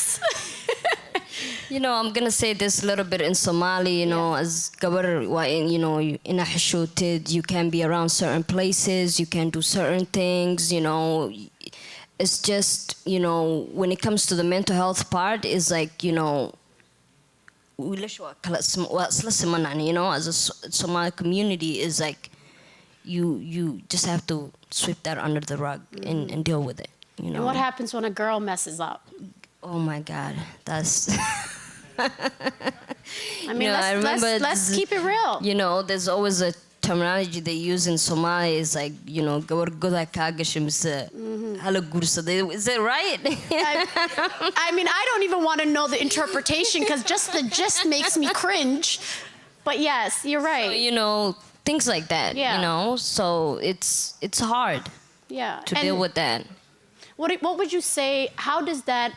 Yes. You know, I'm gonna say this a little bit in Somali. You know, as gabar, you know, in a hishoted, you can be around certain places, you can do certain things. You know, it's just, you know, when it comes to the mental health part, is like, you know, you know, as a Somali community, is like you just have to sweep that under the rug and deal with it. You know. And what happens when a girl messes up? Oh my God, that's. I mean, let's keep it real. You know, there's always a terminology they use in Somali. Is like, you know, is it right? I mean, I don't even want to know the interpretation because just the gist makes me cringe. But yes, you're right. So, you know, things like that. Yeah. You know, so it's hard. Yeah. To deal with that. What would you say? How does that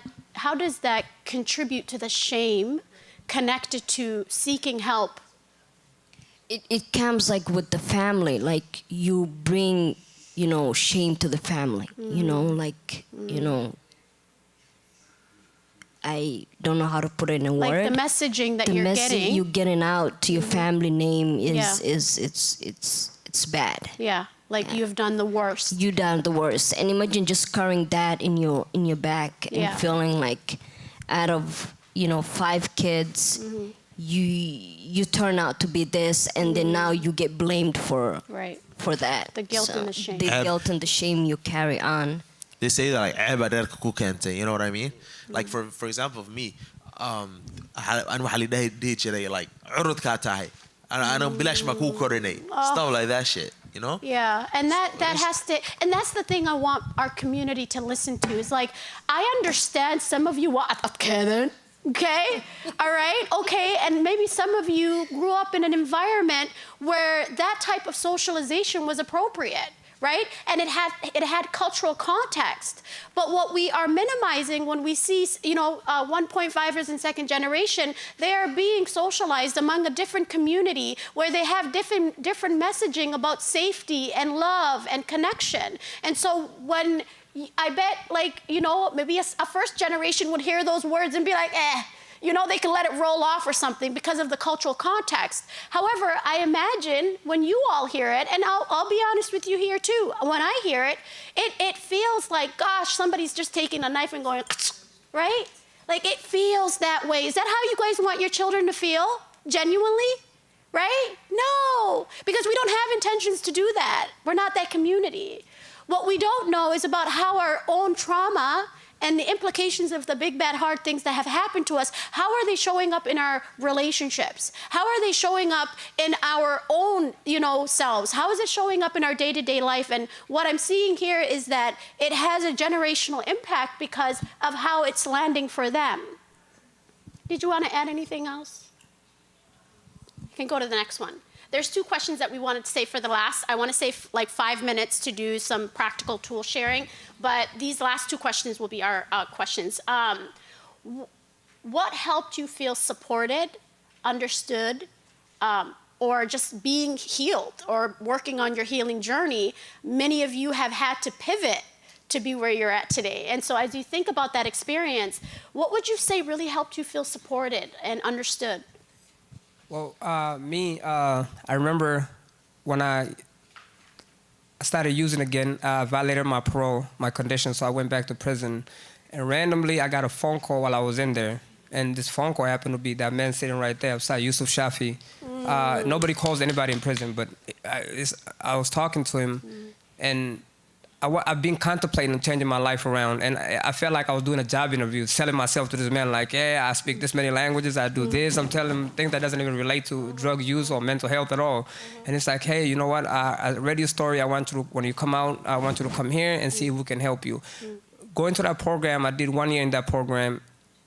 contribute to the shame connected to seeking help? It comes like with the family, like you bring, you know, shame to the family, you know, like, you know, I don't know how to put it in a word. Like the messaging that you're getting. You're getting out to your family name it's bad. Yeah. Like you've done the worst. You done the worst. And imagine just carrying that in your back and feeling like out of, you know, 5 kids, you turn out to be this, and then now you get blamed for that. The guilt and the shame. The guilt and the shame you carry on. They say that like you know what I mean? Like for example of me, like stuff like that shit. You know? Yeah, and that has to, and that's the thing I want our community to listen to. Is like, I understand some of you okay, all right, okay, and maybe some of you grew up in an environment where that type of socialization was appropriate, right? And it had cultural context. But what we are minimizing when we see, you know, 1.5ers and second generation, they are being socialized among a different community where they have different messaging about safety and love and connection. And so when I bet, like, you know, maybe a first generation would hear those words and be like, you know, they can let it roll off or something because of the cultural context. However, I imagine when you all hear it, and I'll be honest with you here too, when I hear it, it feels like, gosh, somebody's just taking a knife and going, right? Like it feels that way. Is that how you guys want your children to feel? Genuinely? Right? No, because we don't have intentions to do that. We're not that community. What we don't know is about how our own trauma and the implications of the big, bad, hard things that have happened to us, how are they showing up in our relationships? How are they showing up in our own, you know, selves? How is it showing up in our day-to-day life? And what I'm seeing here is that it has a generational impact because of how it's landing for them. Did you want to add anything else? You can go to the next one. There's 2 questions that we wanted to say for the last. I want to save like 5 minutes to do some practical tool sharing, but these last 2 questions will be our questions. What helped you feel supported, understood, or just being healed or working on your healing journey? Many of you have had to pivot to be where you're at today. And so as you think about that experience, what would you say really helped you feel supported and understood? Well, I remember when I started using again, I violated my parole, my condition, so I went back to prison. And randomly, I got a phone call while I was in there. And this phone call happened to be that man sitting right there outside, Yusuf Shafi. Nobody calls anybody in prison, but I was talking to him, and I've been contemplating changing my life around, and I felt like I was doing a job interview, selling myself to this man, like, yeah, I speak this many languages, I do this. I'm telling him things that doesn't even relate to drug use or mental health at all. And it's like, hey, you know what? I read your story. I want you to, when you come out, I want you to come here and see if we can help you. Going to that program, I did 1 year in that program.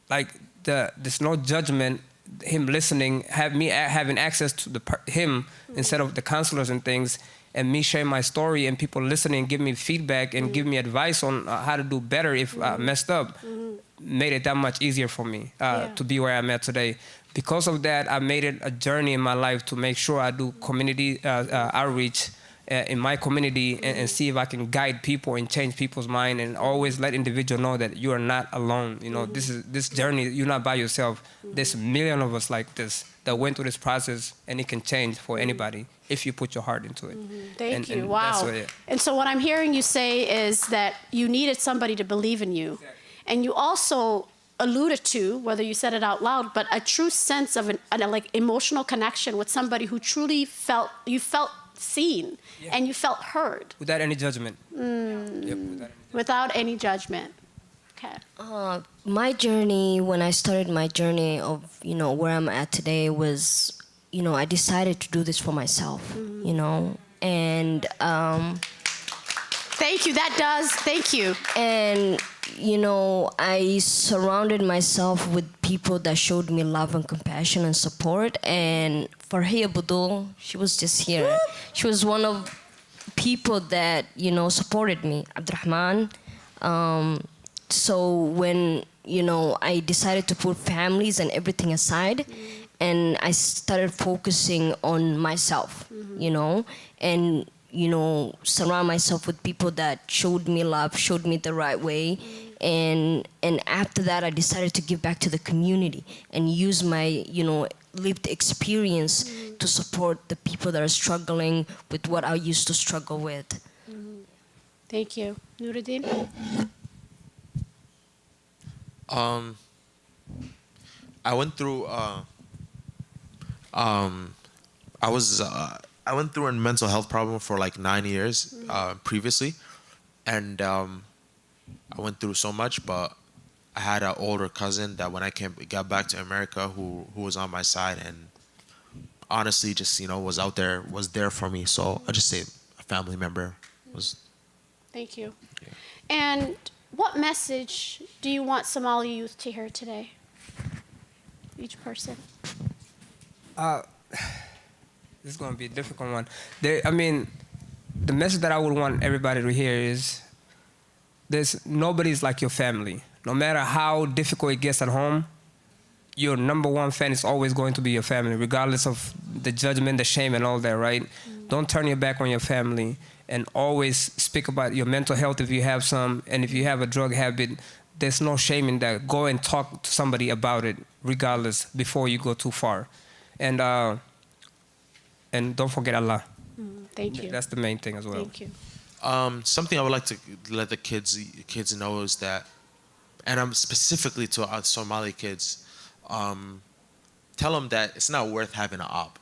Like, there's no judgment. Him listening, me having access to him instead of the counselors and things, and me sharing my story and people listening, give me feedback and give me advice on how to do better if I messed up, made it that much easier for me to be where I'm at today. Because of that, I made it a journey in my life to make sure I do community outreach in my community and see if I can guide people and change people's mind, and always let individuals know that you are not alone. You know, this journey, you're not by yourself. There's a million of us like this that went through this process, and it can change for anybody if you put your heart into it. Thank you. And Wow. that's what And so what I'm hearing you say is that you needed somebody to believe in you. Exactly. And you also alluded to, whether you said it out loud, but a true sense of an like emotional connection with somebody who truly felt seen and you felt heard. Without any judgment. Yep, Without any judgment. Okay. My journey, when I started my journey of, you know, where I'm at today was, you know, I decided to do this for myself, you know, and Thank you. That does. Thank you. and you know, I surrounded myself with people that showed me love and compassion and support. And Farhia Budul, she was just here. She was one of people that, you know, supported me. Abdurrahman. So when, you know, I decided to put families and everything aside, and I started focusing on myself, you know, and you know, surround myself with people that showed me love, showed me the right way. And after that, I decided to give back to the community and use my, you know, lived experience to support the people that are struggling with what I used to struggle with. Thank you. Nuruddin? I went through. I went through a mental health problem for like 9 years previously, and I went through so much. But I had an older cousin that when I got back to America, who was on my side, and honestly, just, you know, was there for me. So I just say a family member was. Thank you. And what message do you want Somali youth to hear today? Each person. This is going to be a difficult one. I mean, the message that I would want everybody to hear is nobody's like your family. No matter how difficult it gets at home, your number one fan is always going to be your family, regardless of the judgment, the shame, and all that, right? Don't turn your back on your family, and always speak about your mental health if you have some, and if you have a drug habit, there's no shame in that. Go and talk to somebody about it, regardless, before you go too far. And don't forget Allah. Thank you. That's the main thing as well. Thank you. Something I would like to let the kids know is that, and I'm specifically to our Somali kids, tell them that it's not worth having an op.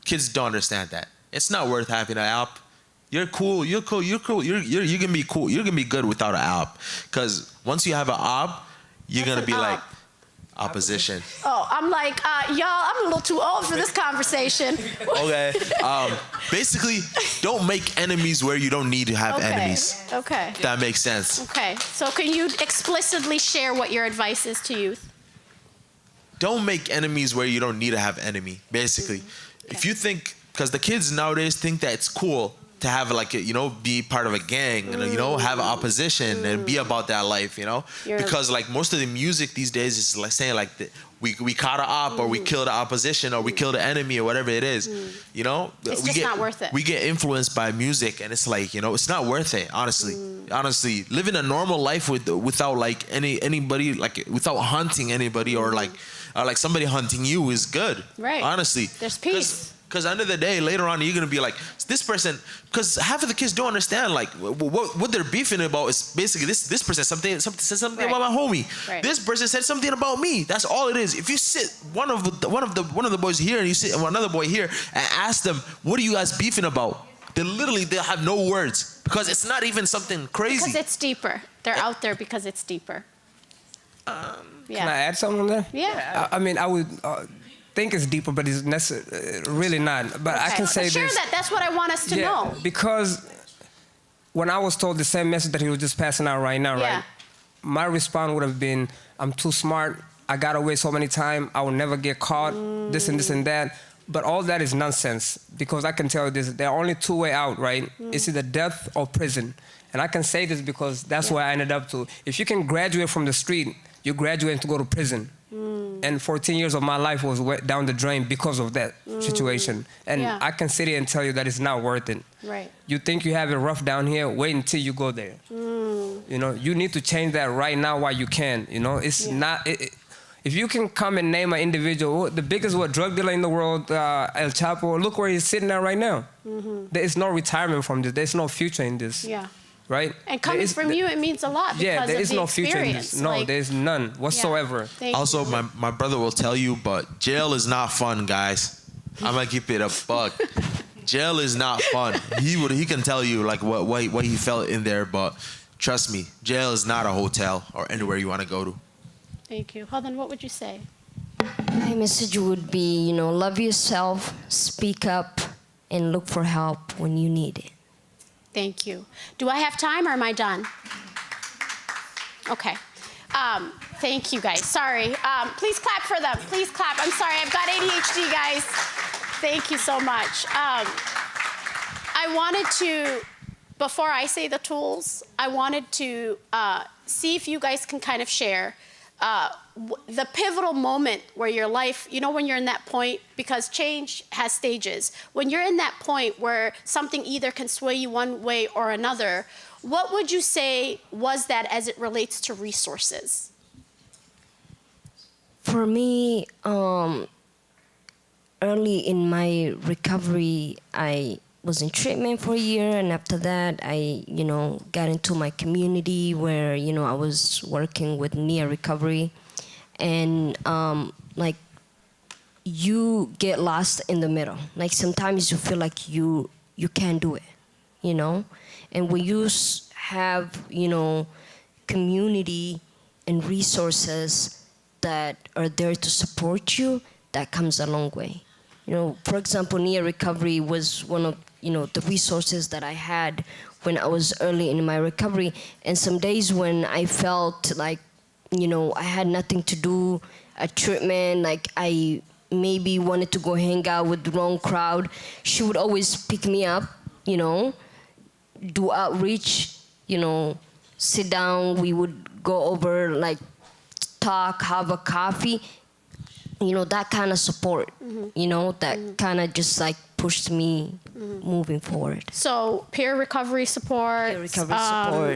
Kids don't understand that. It's not worth having an op. You're cool. You're cool. You're cool. You're gonna be cool. You're gonna be good without an op. Because once you have an op, you're What's gonna an be like op? opposition. Oh, I'm like, y'all, I'm a little too old for this conversation. Okay. Basically, don't make enemies where you don't need to have enemies. Okay. If that makes sense. Okay. So can you explicitly share what your advice is to youth? Don't make enemies where you don't need to have enemy. Basically, if you think, because the kids nowadays think that it's cool to have like a, you know, be part of a gang and, you know, have opposition and be about that life, you know, because like most of the music these days is like saying like we caught an op or we killed the opposition or we killed the enemy or whatever it is, you know. It's just not worth it. We get influenced by music, and it's like, you know, it's not worth it. Honestly, living a normal life without like anybody, like without hunting anybody or like somebody hunting you is good. Right. Honestly, There's peace. Because end of the day, later on, you're gonna be like, this person. Because half of the kids don't understand like what they're beefing about is basically this person said something Right. about my homie. Right. This person said something about me. That's all it is. If you sit one of the boys here and you sit another boy here and ask them, what are you guys beefing about? They'll have no words because it's not even something crazy. Because it's deeper. They're out there because it's deeper. Can I add something on there? Yeah. I mean, I would think it's deeper, but it's really not. But I can say share this. that. That's what I want us to know. Because when I was told the same message that he was just passing out right now, Yeah. right? My response would have been, I'm too smart. I got away so many times. I will never get caught. This and this and that. But all that is nonsense, because I can tell you this, there are only two ways out, right? It's either death or prison. And I can say this because that's where I ended up to. If you can graduate from the street, you graduate to go to prison. And 14 years of my life was down the drain because of that situation. And Yeah. I can sit here and tell you that it's not worth it. Right. You think you have it rough down here, wait until you go there. You know, you need to change that right now while you can. You know, it's not... if you can come and name an individual, the biggest drug dealer in the world, El Chapo, look where he's sitting at right now. There is no retirement from this. There's no future in this. Yeah. Right? And coming from you, it means a lot because there of is the no future in experience. this. No, there's none whatsoever. Thank Also, you. my brother will tell you, but jail is not fun, guys. I'm gonna keep it a buck. Jail is not fun. He can tell you like what he felt in there, but trust me, jail is not a hotel or anywhere you want to go to. Thank you. Hold on, what would you say? My message would be, love yourself, speak up, and look for help when you need it. Thank you. Do I have time or am I done? Okay. Thank you, guys. Sorry. Please clap for them. Please clap. I'm sorry. I've got ADHD, guys. Thank you so much. I wanted to, before I say the tools, I wanted to see if you guys can kind of share the pivotal moment where your life, when you're in that point, because change has stages. When you're in that point where something either can sway you one way or another, what would you say was that as it relates to resources? For me, early in my recovery, I was in treatment for a year, and after that, I, got into my community where, I was working with near recovery, and like you get lost in the middle. Like sometimes you feel like you can't do it, and when you have, community and resources that are there to support you, that comes a long way. For example, near recovery was one of, the resources that I had when I was early in my recovery. And some days when I felt like, I had nothing to do at treatment, like I maybe wanted to go hang out with the wrong crowd, she would always pick me up, do outreach, sit down, we would go over, like, talk, have a coffee, that kind of support, that kind of just like pushed me moving forward. So peer recovery support,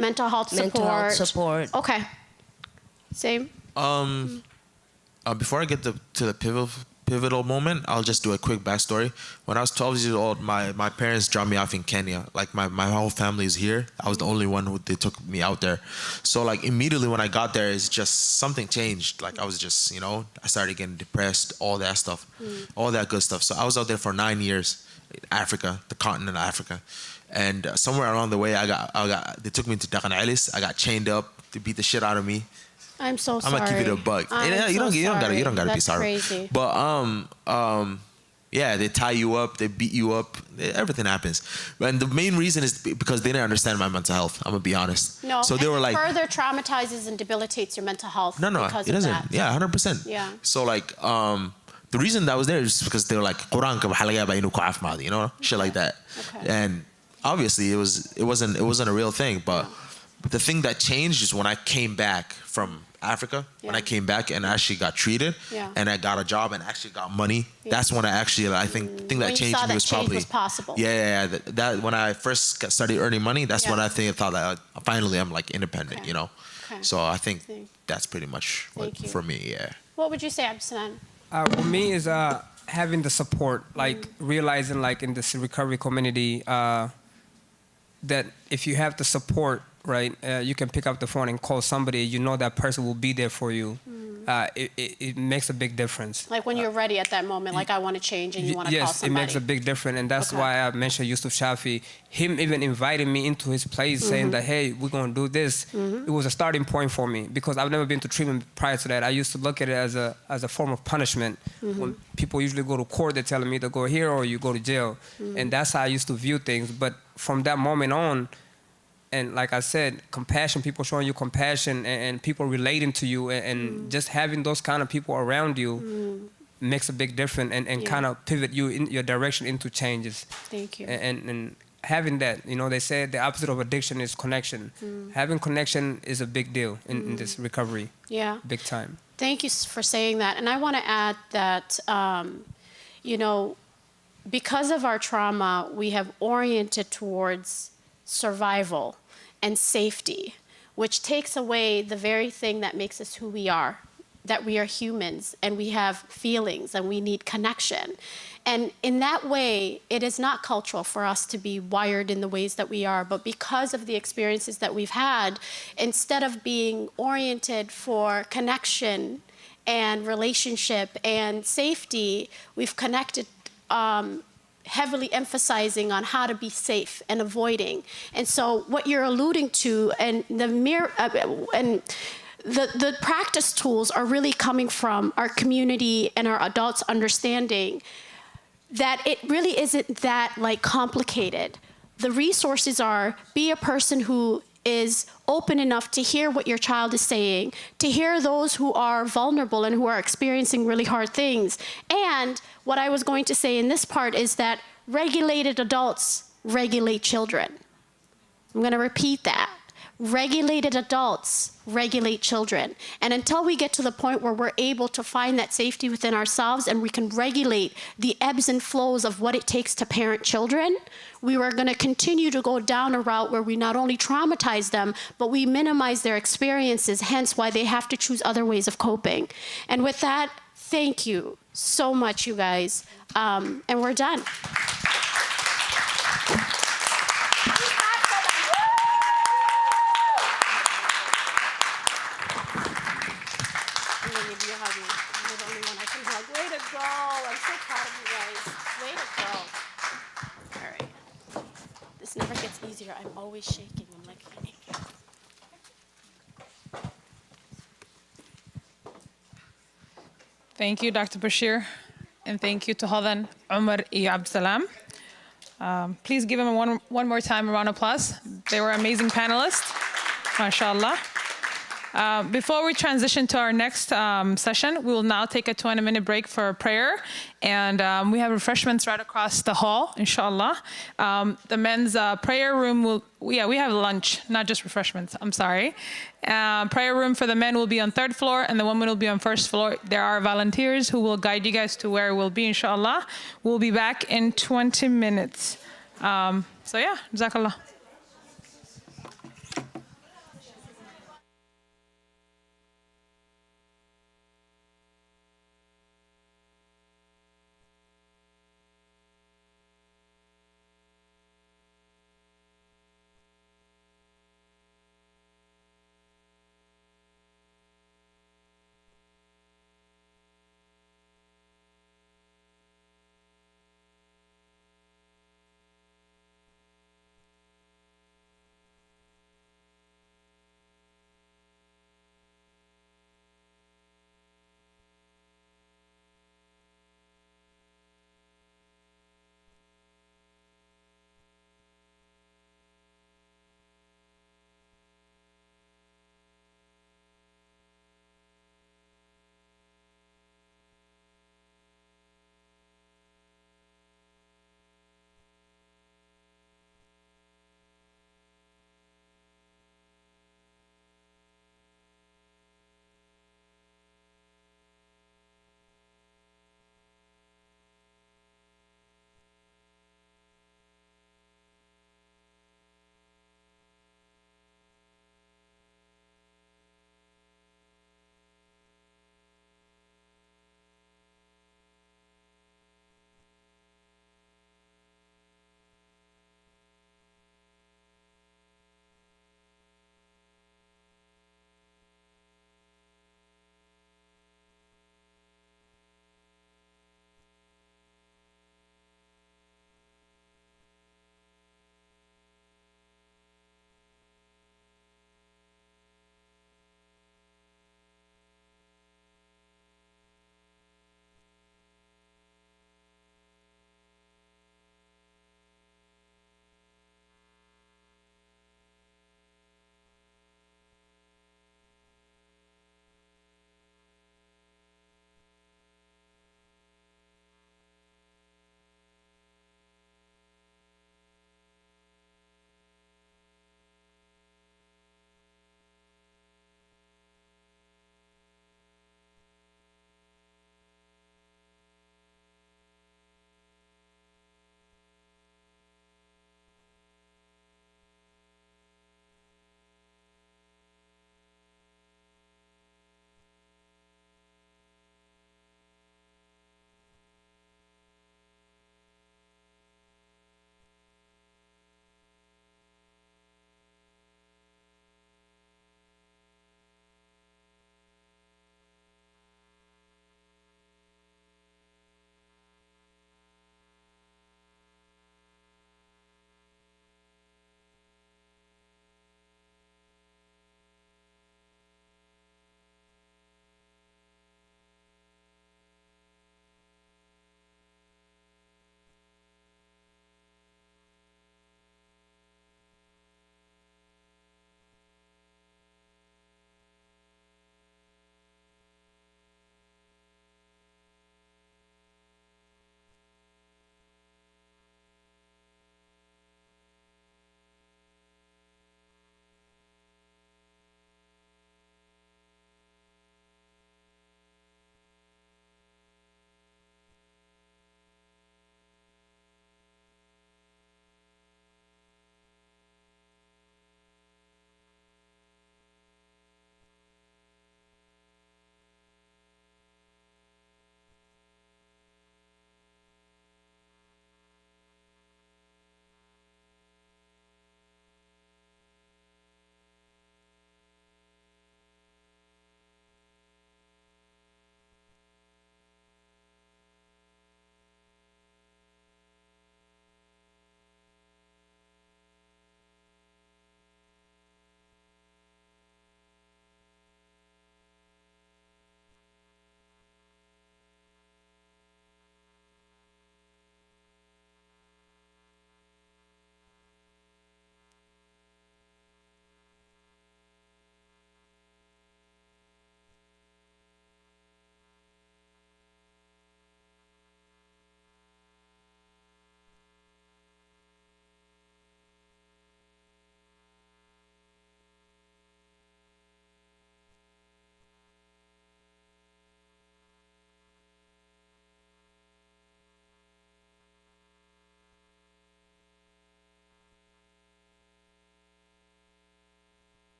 mental health support. Okay. Same. Before I get to the pivotal moment, I'll just do a quick backstory. When I was 12 years old, my parents dropped me off in Kenya. Like my whole family is here. I was the only one they took me out there. So like immediately when I got there, it's just something changed. Like I was just, I started getting depressed, all that stuff, all that good stuff. So I was out there for 9 years in Africa, the continent of Africa. And somewhere along the way, they took me to Dakan Ellis. I got chained up to beat the shit out of me. I'm so sorry. I'm gonna keep it a buck. You don't gotta be sorry. Crazy. But yeah, they tie you up, they beat you up, everything happens. And the main reason is because they didn't understand my mental health. I'm gonna be honest. No. So they were like, further traumatizes and debilitates your mental health. no, because it of doesn't. that. Yeah, 100%. Yeah. So like, the reason that I was there is because they were like, Quran ka bahalaga ba inu ko afmadi, shit like that. Okay. And obviously it wasn't a real thing, but the thing that changed is when I came back from Africa, when I came back and actually got treated, and I got a job and actually got money. That's when I think that When you changed saw me that was change probably was possible. Yeah. That when I first started earning money, that's when I thought that finally I'm like independent, Okay. So I think that's pretty much Thank you. for me. Yeah. What would you say, Absanan? For me is having the support, like realizing like in this recovery community that if you have the support, right, you can pick up the phone and call somebody, that person will be there for you. It makes a big difference. Like when you're ready at that moment, like I want to change and you want to call Yes, it somebody. makes a big difference. And that's why I mentioned Yusuf Shafi. Him even inviting me into his place saying that, hey, we're going to do this. It was a starting point for me because I've never been to treatment prior to that. I used to look at it as a form of punishment. When people usually go to court, they're telling me to go here or you go to jail. And that's how I used to view things. But from that moment on, and like I said, compassion, people showing you compassion and people relating to you and just having those kind of people around you makes a big difference and kind of pivot you in your direction into changes. Thank you. And having that, they say the opposite of addiction is connection. Having connection is a big deal in this recovery. Yeah. Big time. Thank you for saying that. And I want to add that, you know, because of our trauma, we have oriented towards survival and safety, which takes away the very thing that makes us who we are, that we are humans and we have feelings and we need connection. And in that way, it is not cultural for us to be wired in the ways that we are, but because of the experiences that we've had, instead of being oriented for connection and relationship and safety, we've connected heavily emphasizing on how to be safe and avoiding. And so what you're alluding to and the practice tools are really coming from our community and our adults understanding that it really isn't that like complicated. The resources are be a person who is open enough to hear what your child is saying, to hear those who are vulnerable and who are experiencing really hard things. And what I was going to say in this part is that regulated adults regulate children. I'm going to repeat that. Regulated adults regulate children. And until we get to the point where we're able to find that safety within ourselves and we can regulate the ebbs and flows of what it takes to parent children, we are going to continue to go down a route where we not only traumatize them, but we minimize their experiences, hence why they have to choose other ways of coping. And with that, thank you so much, you guys. And we're done. You're the only one I can hug. Way to go. I'm so proud of you guys. Way to go. All right. This never gets easier. I'm always shaking. I'm like, Thank you, Dr. Bashir. And thank you to Hodan, Umar, and Abdsalam. Please give them one more time a round of applause. They were amazing panelists. MashaAllah. Before we transition to our next session, we will now take a 20-minute break for prayer. And we have refreshments right across the hall, inshallah. The men's prayer room we have lunch, not just refreshments, I'm sorry. Prayer room for the men will be on 3rd floor and the women will be on 1st floor. There are volunteers who will guide you guys to where we'll be, inshallah. We'll be back in 20 minutes. So yeah, Jazakallah.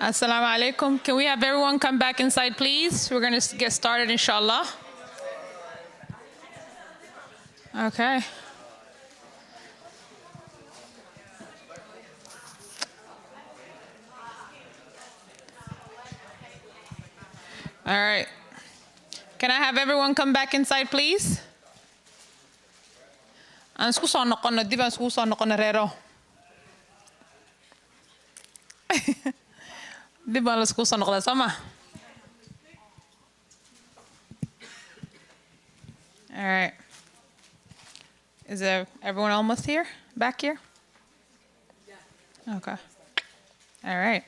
Assalamu alaikum. Can we have everyone come back inside, please? We're going to get started, inshallah. Okay. All right. Can I have everyone come back inside, please? Aan isku soo noqono, dib aan iskugu soo noqono reero. Dib aan la iskugu soo noqdaa, soo ma? All right. Is everyone almost here? Back here? Okay. All right.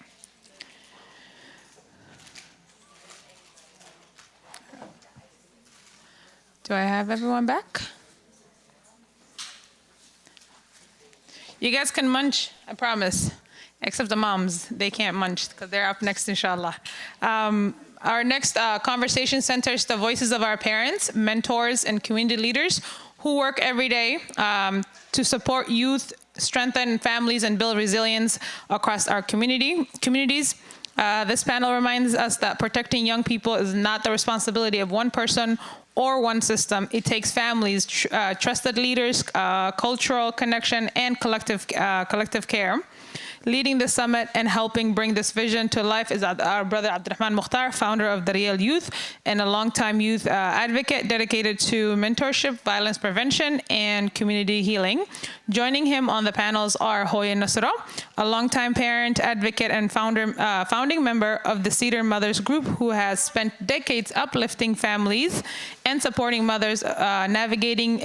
Do I have everyone back? You guys can munch, I promise. Except the moms, they can't munch because they're up next, inshallah. Our next conversation centers the voices of our parents, mentors, and community leaders who work every day to support youth, strengthen families, and build resilience across our communities. This panel reminds us that protecting young people is not the responsibility of one person or one system. It takes families, trusted leaders, cultural connection, and collective care. Leading the summit and helping bring this vision to life is our brother Abdurrahman Mukhtar, founder of Daryeel Youth and a longtime youth advocate dedicated to mentorship, violence prevention, and community healing. Joining him on the panels are Hoya Nasra, a longtime parent, advocate, and founding member of the Cedar Mothers Group, who has spent decades uplifting families and supporting mothers navigating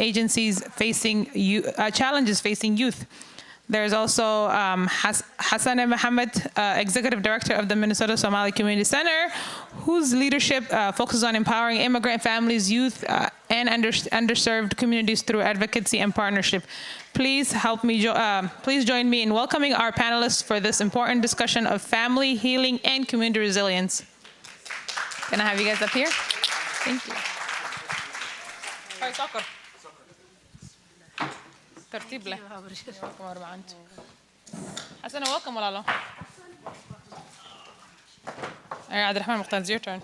challenges facing youth. There's also Hassan Mohammed, Executive Director of the Minnesota Somali Community Center, whose leadership focuses on empowering immigrant families, youth, and underserved communities through advocacy and partnership. Please please join me in welcoming our panelists for this important discussion of family, healing, and community resilience. Can I have you guys up here? Thank you. All right, soccer. ترتيب له welcome أربعة أنت حسنا welcome ولا لا أي عبد الرحمن مختار it's your turn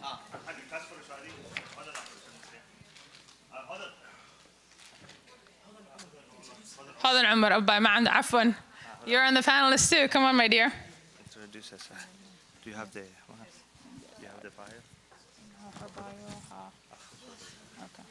حاضر عمر أبا ما عنده عفوا you're on the panelists too come on my dear introduce us do you have the bio okay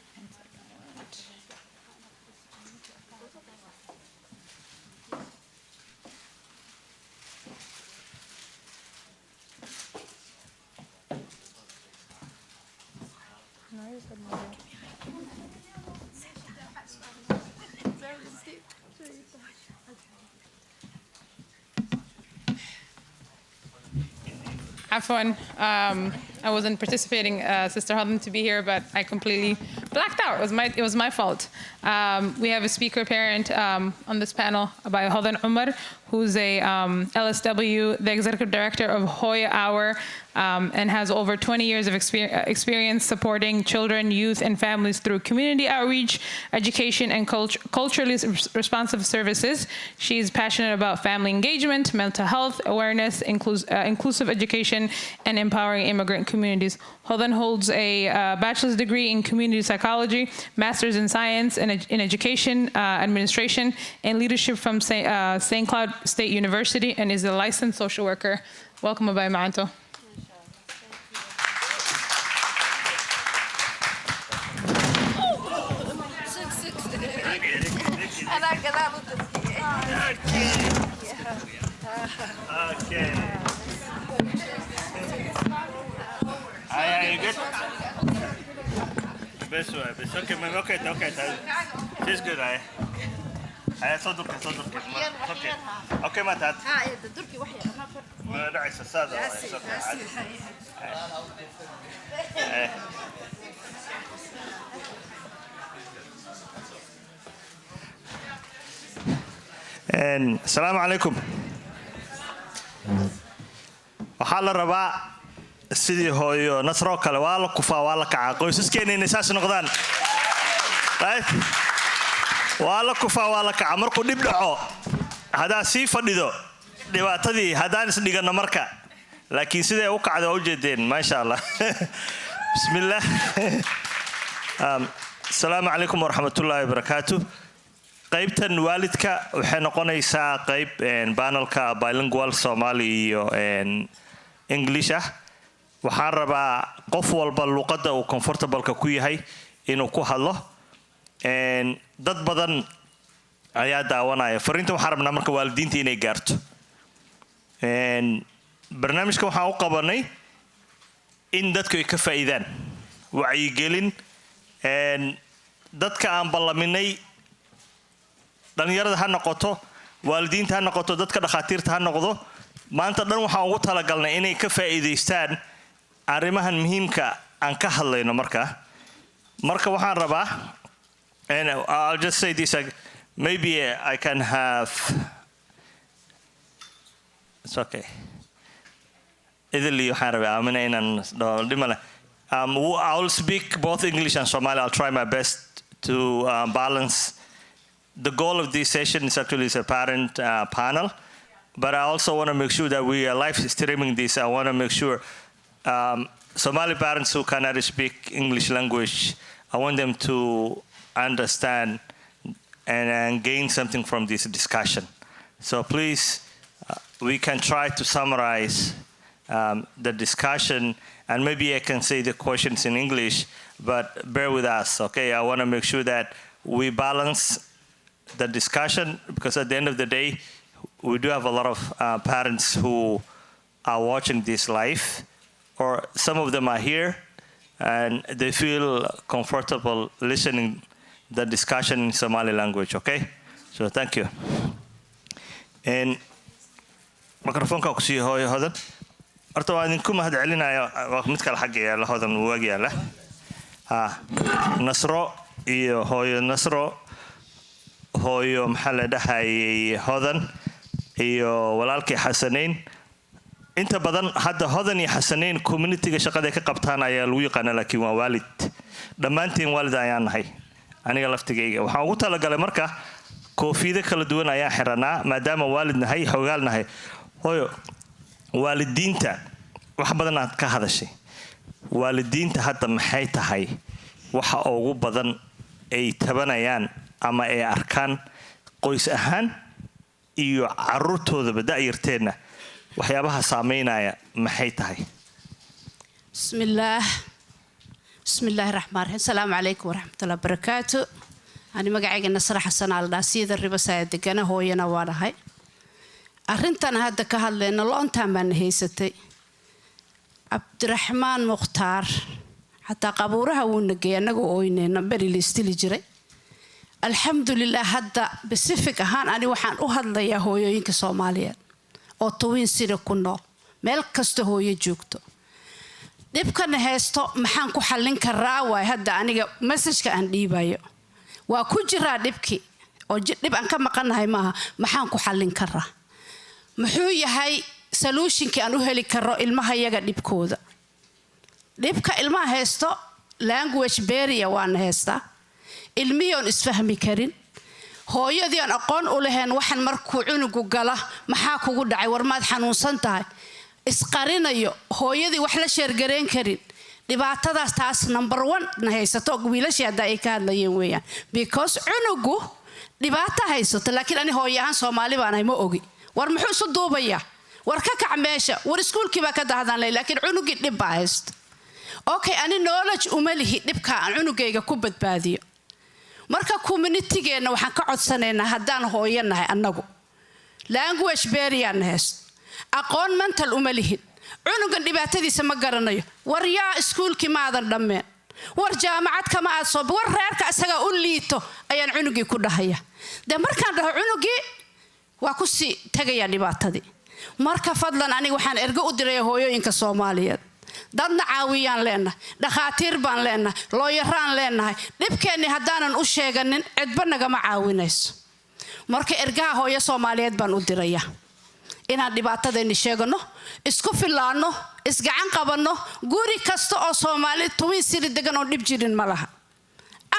Afwan, I wasn't participating, Sister Hadlan, to be here, but I completely blacked out. It was my fault. We have a speaker parent on this panel by Hadlan Umar, who's a LSW, the executive director of Hoya Hour, and has over 20 years of experience supporting children, youth, and families through community outreach, education, and culturally responsive services. She's passionate about family engagement, mental health awareness, inclusive education, and empowering immigrant communities. Hodan holds a bachelor's degree in community psychology, master's in science and in education administration, and leadership from St. Cloud State University, and is a licensed social worker. Welcome, Abay Maanto. okay good بس اوكي اوكي she's good هاي صدق اوكي ما تات دركي وحية ما داعي سادة السلام عليكم waxaa la rabaa sidii hooyo nasro kale waa la kufaa waa la kacaa qoysaskeena inay saas noqdaan waa la kufaa waa la kacaa markuu dhib dhaco haddaa sii fadhido dhibaatadii haddaan isdhiganno marka laakiin sidee u kacday oo u jeedeen maasha Allah bismillah السلام عليكم ورحمة الله وبركاته qaybtan waalidka waxay noqonaysaa qayb panelka bilingual Somali iyo English ah waxaan rabaa qof walba luqadda uu comfortable-ka ku yahay inuu ku hadlo dad badan ayaa daawanaya fariinta waxaan rabnaa marka waalidiinta inay gaarto barnaamijka waxaan u qabanay in dadku ay ka faa'iidaan wacyigelin dadka aan ballaminay dhalinyarada ha noqoto waalidiinta ha noqoto dadka dhakhaatiirta ha noqdo maanta dhan waxaan ugu talagalnay inay ka faa'iidaystaan arrimahan muhiimka aan ka hadlayno marka waxaan rabaa and I'll just say this maybe I can have it's okay idili waxaan rabaa amina inaan dhimale I'll speak both English and Somali. I'll try my best to balance. The goal of this session is actually a parent panel, but I also want to make sure that we are live streaming this. I want to make sure Somali parents who cannot speak English language, I want them to understand and gain something from this discussion. So please, we can try to summarize the discussion, and maybe I can say the questions in English, but bear with us, okay? I want to make sure that we balance the discussion, because at the end of the day, we do have a lot of parents who are watching this live, or some of them are here, and they feel comfortable listening the discussion in Somali language, okay? So thank you. And microphone ka kusi hooyo hodan. Horta waan idinku mahad celinaya waa mid kale xagga yaala hodan waag yaala Nasro iyo hooyo Nasro hooyo maxaa la dhahayay hodan iyo walaalkii Xasaneyn inta badan hadda hodan iyo Xasaneyn community-ga shaqada ka qabtaan ayaa lagu yaqaan laakiin waa waalid dhammaantiin waalid ayaan nahay aniga laftigayga waxaan ugu talagalay marka koofiyada kala duwan ayaan xiranaa maadaama waalid nahay xogaal nahay hooyo waalidiinta wax badan aad ka hadashay waalidiinta hadda maxay tahay waxa ugu badan ay tabanayaan ama ay arkaan qoys ahaan iyo caruurtooda da'yarteedna waxyaabaha saameynaya maxay tahay bismillaah rahmaan rahiim assalaamu calaykum waraxmatullaahi wabarakaatu ani magacayga Nasra Xasan Aldasiida Riverside degana hooyana waa dhahay arrintan hadda ka hadlayna loontaan baan haysatay Abdiraxmaan Mukhtaar hatta qabuuraha wuu nagay anagu ooynayna bari liistili jiray alxamdulillah hadda specific ahaan ani waxaan u hadlayaa hooyooyinka Soomaaliyeed oo Twin City ku nool meel kasta hooyo joogto dibkan haysto maxaan ku xallin karaa waay hadda aniga message-ka aan dhiibayo waa ku jiraa dibki oo dib aan ka maqanahay maaha maxaan ku xallin karaa muxuu yahay solution-ki aan u heli karo ilmaha yaga dibkooda dibka ilmaha haysto language barrier waan haystaa ilmiyoon isfahmi karin hooyadii aan aqoon u lahayn waxan markuu cunugu gala maxaa kugu dhacay war maad xanuunsan tahay isqarinayo hooyadii wax la sheergareen karin dhibaatadaas taas number 1 na haysato wiilashii hadda ay ka hadlayeen weeyaan because cunugu dhibaato haysato laakiin ani hooyahan Soomaali baan ahay ma ogi war muxuu soo duubaya war ka kac meesha war iskuulkii baa ka dahdan laakiin cunugii dhib baa haysto okay ani knowledge uma lihi dhibka aan cunugayga ku badbaadiyo marka community-geena waxaan ka codsanaynaa haddaan hooyanahay annagu language barrier haysto aqoon mental uma lihin cunugan dhibaatadiisa ma garanayo war yaa iskuulkii maadan dhammeen war jaamacad kama aad soo war reerka isaga u liito ayaan cunugii ku dhahaya de markaan dhaho cunugii waa ku sii tagaya dhibaatadii marka fadlan aniga waxaan ergo u diray hooyooyinka Soomaaliyeed dadna caawiyaan leenahay dhakhaatiir baan leenahay looyaraan leenahay dhibkeeni haddaanan u sheeganin cidba nagama caawinayso marka ergaha hooyo Soomaaliyeed baan u diraya inaan dhibaatadeeni sheegano isku filaano isgacan qabano guri kasta oo Soomaali Twin City degan oo dhib jirin ma laha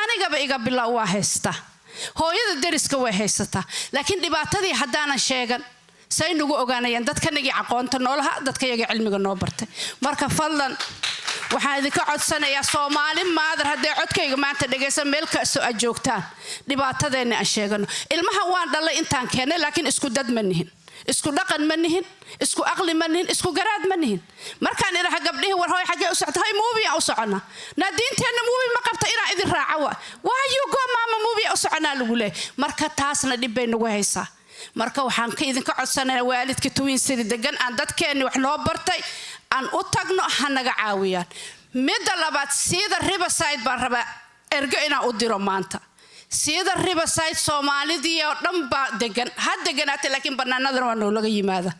anigaba iga bilow waa haysta hooyada deriska way haysata laakiin dhibaatadii haddaanan sheegan say nagu ogaanayaan dadkanagii aqoonta noolaha dadkayaga cilmiga noo bartay marka fadlan waxaan idinka codsanayaa Soomaali maadar haddii codkayga maanta dhageysan meel kasta aad joogtaan dhibaatadeena aan sheegano ilmaha waan dhalay intaan keenay laakiin isku dad ma nihin isku dhaqan ma nihin isku aqli ma nihin isku garaad ma nihin markaan iraha gabdhihi war hooy xagee u socotay movie u socona naadiinteena movie ma qabta inaan idin raacawa waa you go mama movie u socona lagu leeyahay marka taasna dhib bay nagu haysaa marka waxaan ka idinka codsanayaa waalidka Twin City degan aan dadkeena wax noo bartay aan u tagno hanaga caawiyaan midda labaad sida Riverside baan rabaa ergo inaan u diro maanta sida Riverside Soomaalidii oo dhan baa degan had deganaatay laakiin banaanadana waa laga yimaada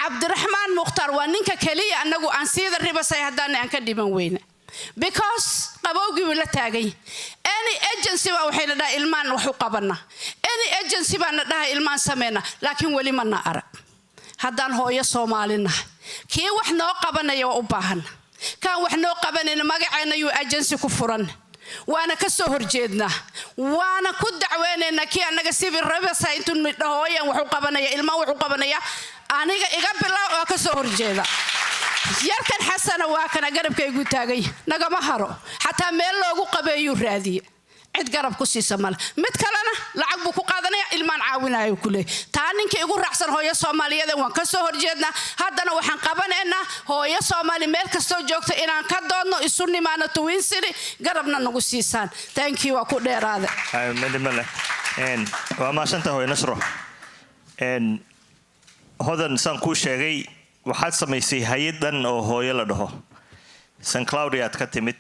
Cabdiraxmaan Mukhtaar waa ninka kaliya anagu aan sida Riverside hadaan aan ka dhiban weyna because qabowgii la taagay any agency waa waxay dhahay ilmaan wax u qabana any agency baa dhahay ilmaan sameena laakiin wali ma arag hadaan hooyo Soomaalina kii wax noo qabanaya waa u baahan kan wax noo qabanayna magaceena yu agency ku furan waana ka soo horjeednaa waana ku dacweenayna kii anaga civil Riverside intuu midhooyan wax u qabanaya ilmaan wax u qabanaya aniga iga bilaa oo ka soo horjeeda yarkan xasana waa kana garabkaygu taagay nagama haro xataa meel loogu qabeeyo raadiye cid garab ku siisa mal mid kalena lacag buu ku qaadanaya ilmaan caawinayo kule taa ninka igu raacsan hooyo Soomaaliyeed waan ka soo horjeednaa haddana waxaan qabanaynaa hooyo Soomaali meel kasto joogto inaan ka doodno isu nimaano Twin City garabna nagu siisaan thank you waa ku dheeraade madamale waa ma shanta hooyo Nasro hodan san ku sheegay waxaad samaysay hay'adan oo hooyo la dhaho St Claudia ka timid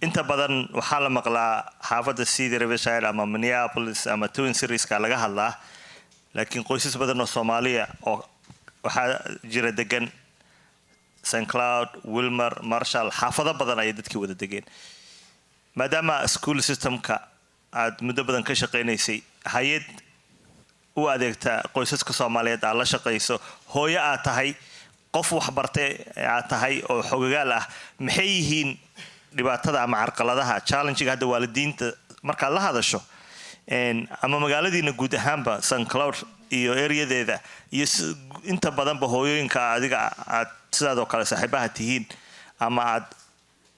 inta badan waxaa la maqlaa xaafadda City Riverside ama Minneapolis ama Twin Cities ka laga hadlaa laakiin qoysas badan oo Soomaaliya oo waxaa jira degan St Cloud Wilmer Marshall xaafado badan ay dadkii wada degeen maadaama school systemka aad muddo badan ka shaqeynaysay hay'ad u adeegta qoysaska Soomaaliyeed la shaqeyso hooyo aad tahay qof wax bartay aad tahay oo xogagal ah maxay yihiin dhibaatada ama carqaladaha challenge-ga hadda waalidiinta marka la hadasho ama magaaladiina guud ahaanba St Cloud iyo area-deeda iyo inta badan hooyooyinka adiga aad sidoo kale saaxiibaha tihiin ama aad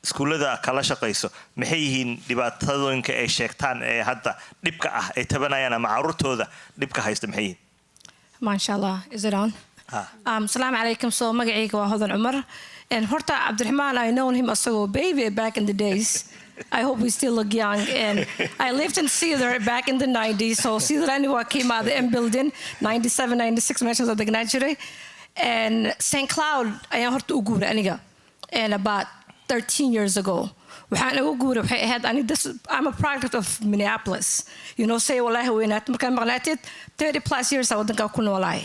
iskuulada kala shaqeyso maxay yihiin dhibaatooyinka ay sheegtaan ee hadda dhibka ah ay tabanayaan ama carruurtooda dhibka haysta maxay yihiin Masha Allah is it on Assalamu alaikum so magacayga waa Hodan Umar and horta Abdurrahman I known him as a baby back in the days I hope we still look young and I lived in Cedar back in the 90s so Cedar anyway came out of the M building 97 96 mentions of the Gnajire and St Cloud I horta u guura aniga and about 13 years ago waxaan ugu guuray waxay ahayd I'm a product of Minneapolis you know say wallahi weynaat markaan maqnaatid 30 plus years wadanka ku noolaay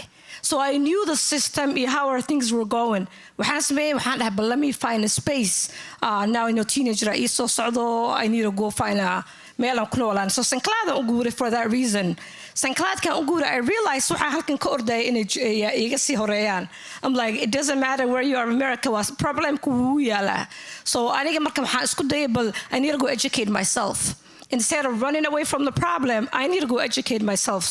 so I knew the system and how our things were going waxaan sameeyay waxaan dhahay but let me find a space now in your teenager I so socdo I need to go find a meel aan ku noolaan so St Cloud aan u guuray for that reason St Cloud kan u guuray I realized waxa halkan ka orday inay iga sii horeeyaan I'm like it doesn't matter where you are in America was problem ku yaala so aniga marka waxaan isku dayay bal I need to go educate myself instead of running away from the problem I need to go educate myself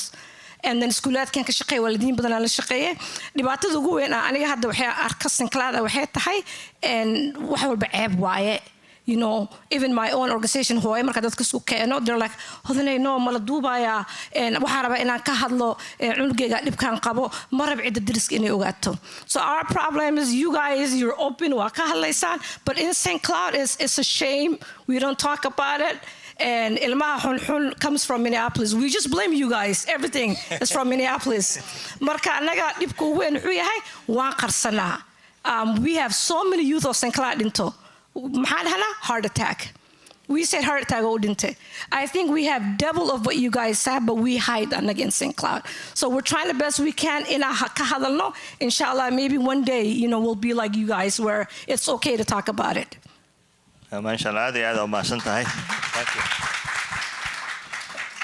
and then iskuulaadkan ka shaqeey waalidiin badan la shaqeeyay dhibaatada ugu weyn aniga hadda waxay arka St Cloud waxay tahay and wax walba ceeb waaye you know even my own organization hooy marka dadka isku keeno they're like hodanay no mala duubaya and waxa raba inaan ka hadlo cunugeyga dhibkan qabo ma rab cid diriska inay ogaato so our problem is you guys you're open waa ka hadlaysaan but in St Cloud it's a shame we don't talk about it and ilmaha xun comes from Minneapolis we just blame you guys everything is from Minneapolis marka anaga dhibku weyn wuxuu yahay waan qarsanaa we have so many youth of St Cloud into maxaan hana heart attack we said heart attack oo dhinte I think we have double of what you guys have but we hide against St Cloud so we're trying the best we can in ka hadalno inshallah maybe one day you know we'll be like you guys where it's okay to talk about it ما شاء الله هذه ما سنتهي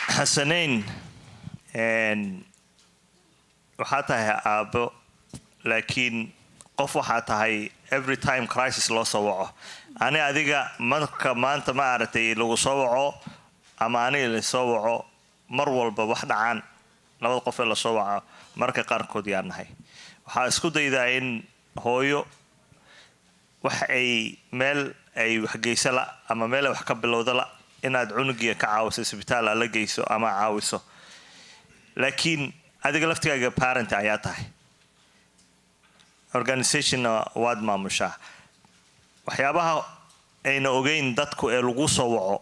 حسنين and وحتى أبو لكن قف وحتى every time crisis لو صوّعه أنا أديك ما أنت ما عرفتي لو صوّعه أما أنا اللي صوّعه مرول بواحد عن labada qof ee la soo waca marka qaarkood yaa nahay waxaa isku daydaa in hooyo wax ay meel ay wax geysa la ama meel ay wax ka bilowda la inaad cunugiya ka caawiso isbitaal la geyso ama caawiso laakiin adiga laftigaaga parent ayaa tahay organization waad maamushaa waxyaabaha ayna ogeyn dadku ee lagu soo waco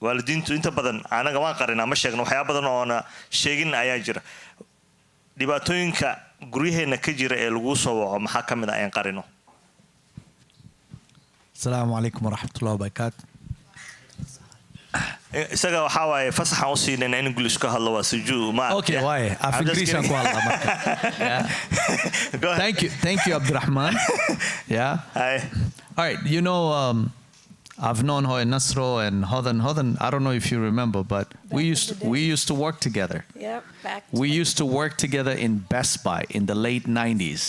waalidiintu inta badan anaga waan qarinaa ma sheegno waxyaaba badan oona sheegin ayaa jira dhibaatooyinka guryaheena ka jira ee lagu soo waco maxaa ka mid ah aan qarino السلام عليكم ورحمة الله وبركاته. isaga waxaa waaye fasaxan u siinayna in English ka hadlo waa sujuu ma Okay, why? Af English aan ku hadlaa marka. Yeah. Thank you, Abdurrahman. Yeah. Hi. All right, you know, I've known Hoy Nasro and Hodan. Hodan, I don't know if you remember, but we used to work together. Yep, We used to work together in Best Buy in the late 90s.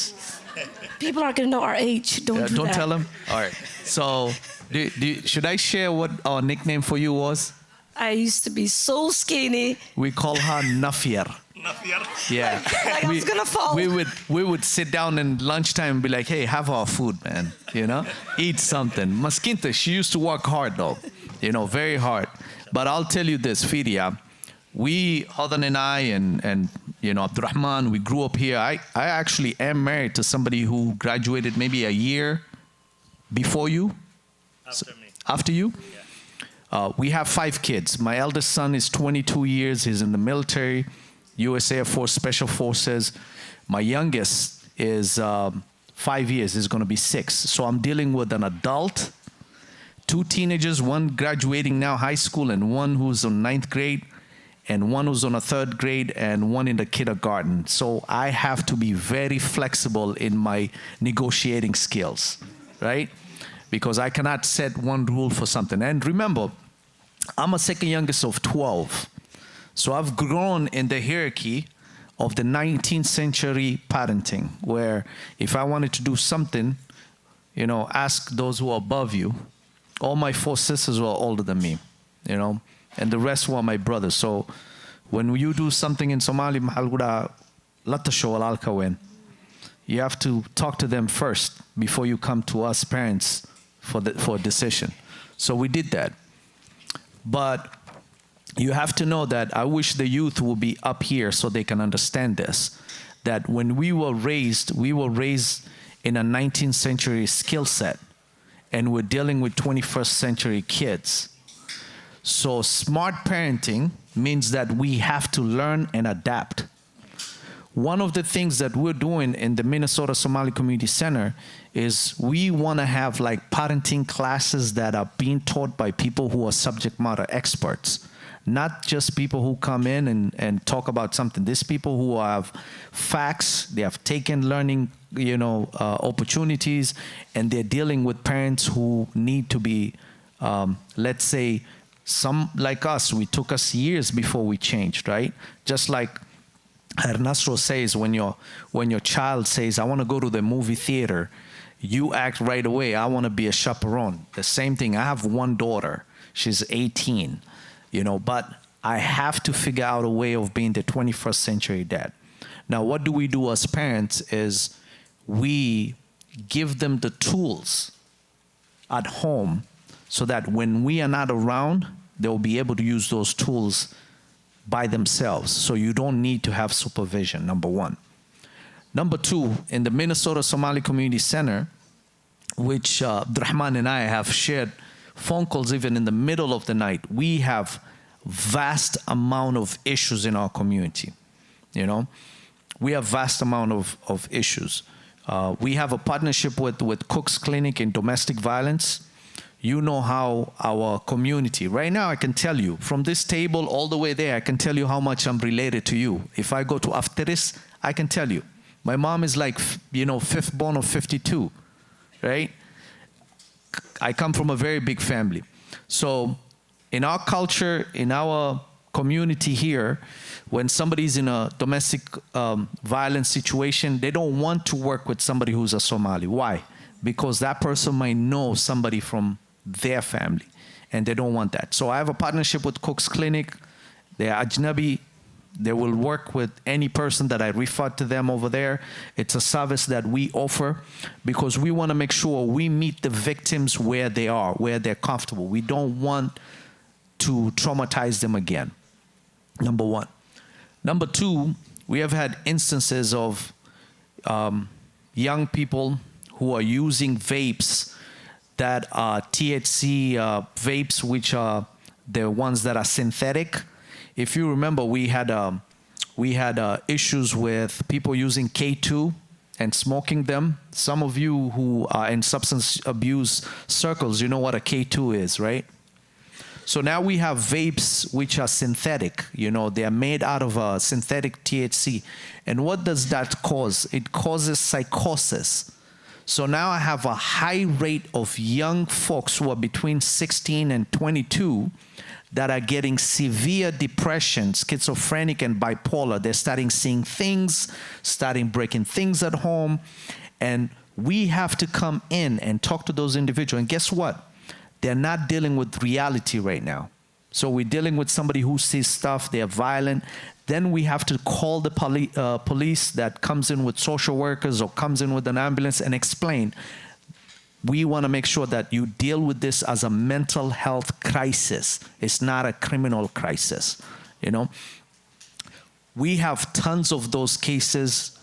People are going to know our age. Don't tell them. All right. So, should I share what our nickname for you was? I used to be so skinny. We call her Nafir. Yeah. Like I was gonna fall. We would sit down in lunchtime and be like, hey, have our food, man. You know? Eat something. Maskinta, she used to work hard though. You know, very hard. But I'll tell you this, Fidia, we, Hodan and I and you know, Abdurrahman, we grew up here. I actually am married to somebody who graduated maybe a year before you. After me. After you? Yeah. We have 5 kids. My eldest son is 22 years. He's in the military, U.S. Air Force Special Forces. My youngest is 5 years. He's going to be 6. So I'm dealing with an adult, 2 teenagers, one graduating now high school and one who's on 9th grade, and one who's on a 3rd grade, and one in the kindergarten. So I have to be very flexible in my negotiating skills, right? Because I cannot set one rule for something. And remember, I'm a second youngest of 12. So I've grown in the hierarchy of the 19th century parenting, where if I wanted to do something, you know, ask those who are above you. All my 4 sisters were older than me, you know, and the rest were my brothers. So when you do something in Somali, you have to talk to them first before you come to us parents for a decision. So we did that. But you have to know that I wish the youth will be up here so they can understand this, that when we were raised in a 19th century skill set, and we're dealing with 21st century kids. So smart parenting means that we have to learn and adapt. One of the things that we're doing in the Minnesota Somali Community Center is we want to have like parenting classes that are being taught by people who are subject matter experts, not just people who come in and talk about something. These people who have facts, they have taken learning, opportunities, and they're dealing with parents who need to be, let's say, some like us, we took us years before we changed, right? Just like Nasro says, when your child says, I want to go to the movie theater, you act right away, I want to be a chaperone. The same thing, I have one daughter, she's 18, but I have to figure out a way of being the 21st century dad. Now, what do we do as parents is we give them the tools at home so that when we are not around, they'll be able to use those tools by themselves. So you don't need to have supervision, number one. Number two, in the Minnesota Somali Community Center, which Abdurrahman and I have shared phone calls even in the middle of the night, we have vast amount of issues in our community, We have vast amount of issues. We have a partnership with Cook's Clinic in domestic violence. You know how our community, right now I can tell you, from this table all the way there, I can tell you how much I'm related to you. If I go to Afteris, I can tell you. My mom is like, fifth born of 52, right? I come from a very big family. So in our culture, in our community here, when somebody's in a domestic violence situation, they don't want to work with somebody who's a Somali. Why? Because that person might know somebody from their family, and they don't want that. So I have a partnership with Cook's Clinic. They're Ajnabi They will work with any person that I refer to them over there. It's a service that we offer because we want to make sure we meet the victims where they are, where they're comfortable. We don't want to traumatize them again, number one. Number two, we have had instances of young people who are using vapes that are THC vapes, which are the ones that are synthetic. If you remember, we had issues with people using K2 and smoking them. Some of you who are in substance abuse circles, you know what a K2 is, right? So now we have vapes which are synthetic. You know, they are made out of synthetic THC. And what does that cause? It causes psychosis. So now I have a high rate of young folks who are between 16 and 22 that are getting severe depression, schizophrenic and bipolar. They're starting seeing things, starting breaking things at home. And we have to come in and talk to those individuals. And guess what? They're not dealing with reality right now. So we're dealing with somebody who sees stuff, they're violent. Then we have to call the police that comes in with social workers or comes in with an ambulance and explain. We want to make sure that you deal with this as a mental health crisis. It's not a criminal crisis, you know. We have tons of those cases,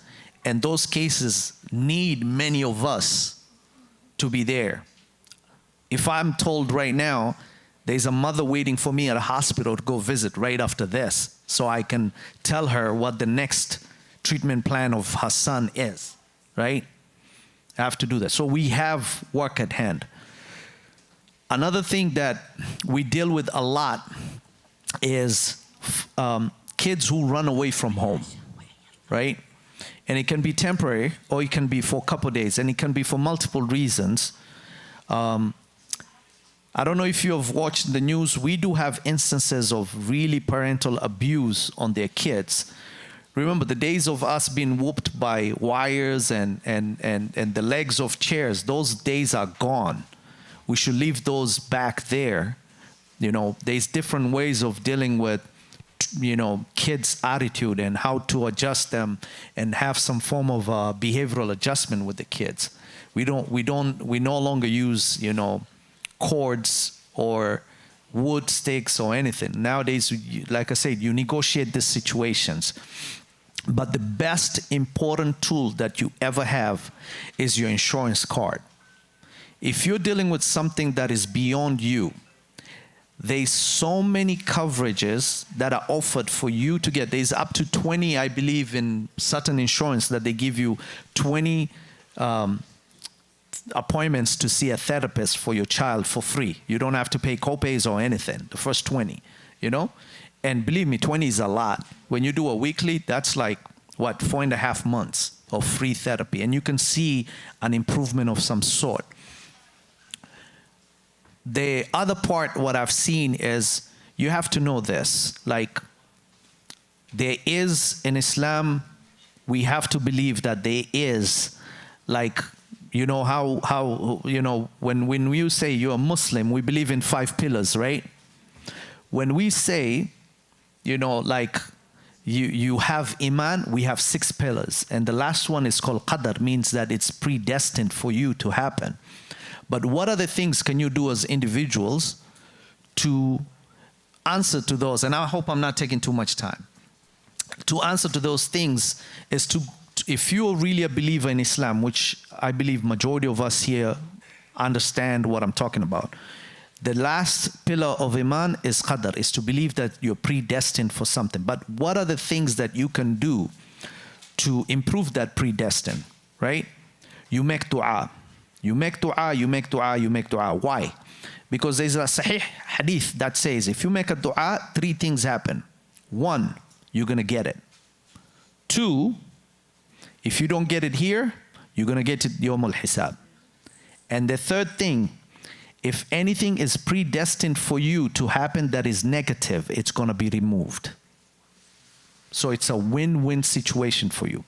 and those cases need many of us to be there. If I'm told right now, there's a mother waiting for me at a hospital to go visit right after this, so I can tell her what the next treatment plan of her son is, right? I have to do that. So we have work at hand. Another thing that we deal with a lot is kids who run away from home, right? And it can be temporary, or it can be for a couple of days, and it can be for multiple reasons. I don't know if you have watched the news. We do have instances of really parental abuse on their kids. Remember the days of us being whooped by wires and the legs of chairs, those days are gone. We should leave those back there. You know, there's different ways of dealing with, you know, kids' attitude and how to adjust them and have some form of behavioral adjustment with the kids. We no longer use, you know, cords or wood sticks or anything. Nowadays, like I said, you negotiate these situations. But the best important tool that you ever have is your insurance card. If you're dealing with something that is beyond you, there's so many coverages that are offered for you to get. There's up to 20, I believe, in certain insurance that they give you 20 appointments to see a therapist for your child for free. You don't have to pay copays or anything, the first 20, you know? And believe me, 20 is a lot. When you do a weekly, that's like, what, 4.5 months of free therapy. And you can see an improvement of some sort. The other part, what I've seen is, you have to know this, like, there is, in Islam, we have to believe that there is, like, you know how you know, when you say you're a Muslim, we believe in 5 pillars, right? When we say, you know, like, you have Iman, we have 6 pillars. And the last one is called Qadr, means that it's predestined for you to happen. But what other things can you do as individuals to answer to those? And I hope I'm not taking too much time. To answer to those things is to, if you're really a believer in Islam, which I believe majority of us here understand what I'm talking about, the last pillar of Iman is Qadr, is to believe that you're predestined for something. But what are the things that you can do to improve that predestined, right? You make dua. You make dua, you make dua, you make dua. Why? Because there's a sahih hadith that says, if you make a dua, 3 things happen. 1, you're going to get it. 2, if you don't get it here, you're going to get it Yawm al-Hisab. And the 3rd thing, if anything is predestined for you to happen that is negative, it's going to be removed. So it's a win-win situation for you.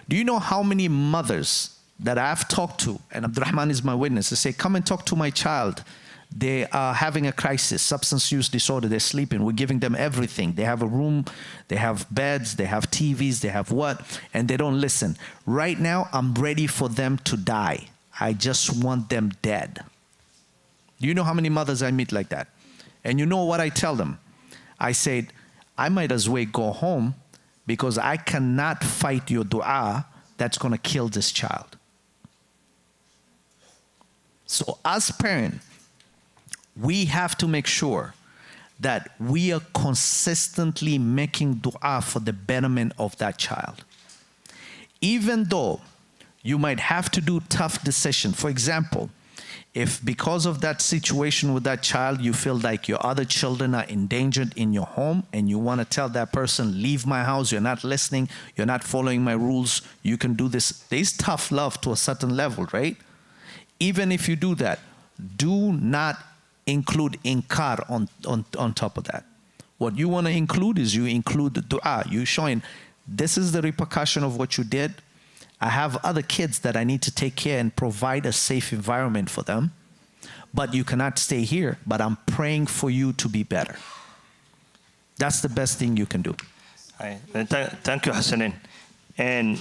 Do you know how many mothers that I've talked to, and Abdurrahman is my witness, they say, come and talk to my child They are having a crisis, substance use disorder, they're sleeping. We're giving them everything. They have a room, they have beds, they have TVs, they have what, and they don't listen. Right now, I'm ready for them to die. I just want them dead. Do you know how many mothers I meet like that? And you know what I tell them? I said, I might as well go home because I cannot fight your dua that's going to kill this child. So as parents, we have to make sure that we are consistently making dua for the betterment of that child. Even though you might have to do tough decisions. For example, if because of that situation with that child, you feel like your other children are endangered in your home and you want to tell that person, leave my house, you're not listening, you're not following my rules, you can do this. There's tough love to a certain level, right? Even if you do that, do not include inkar on top of that. What you want to include is you include the dua. You showing, this is the repercussion of what you did. I have other kids that I need to take care and provide a safe environment for them. But you cannot stay here, but I'm praying for you to be better. That's the best thing you can do. Hi. Thank you, Hassanin. And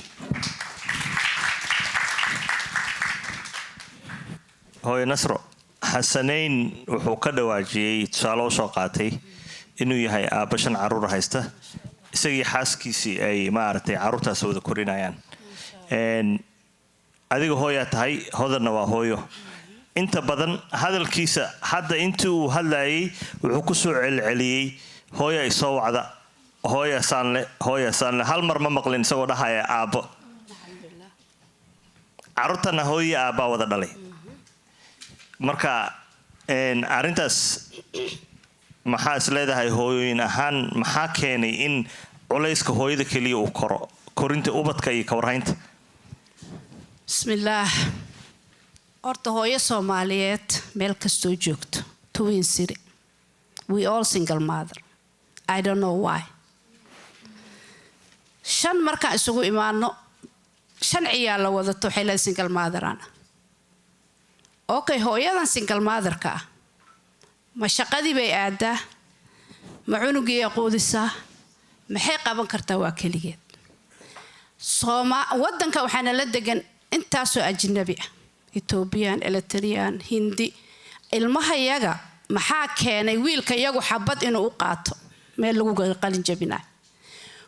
hooyo Nasro, Hassanayn wuxuu ka dhawaajiyay tusaale u soo qaatay inuu yahay aabba 5 caruur haysta isagii xaaskiisii ay maaragtay caruurtaas wada korinayaan. adiga hooyaa tahay hodanna waa hooyo inta badan hadalkiisa hadda intii uu hadlayay wuxuu ku soo celceliyay hooya isoo wacda hooya saanle hal mar ma maqlin isagoo dhahaya aabbo caruurtana hooya aabba wada dhalay marka arintaas maxaa is leedahay hooyooyin ahaan maxaa keenay in culayska hooyada kaliya uu koro korinta ubadka iyo ka warhaynta bismillaah horta hooyo Soomaaliyeed meel kastoo joogto twin city we all single mother I don't know why shan marka isugu imaano shan ciyaal la wadato xilal single mother ana okay hooyadan single mother ka ma shaqadii bay aadaa ma cunugii qoodisaa maxay qaban kartaa waa kaligeed wadanka waxaana la degan intaasoo ajnabi ah Ethiopian Eritrean Hindi ilmaha yaga maxaa keenay wiilka yagu xabad inuu u qaato meel lagu qalin jabinaa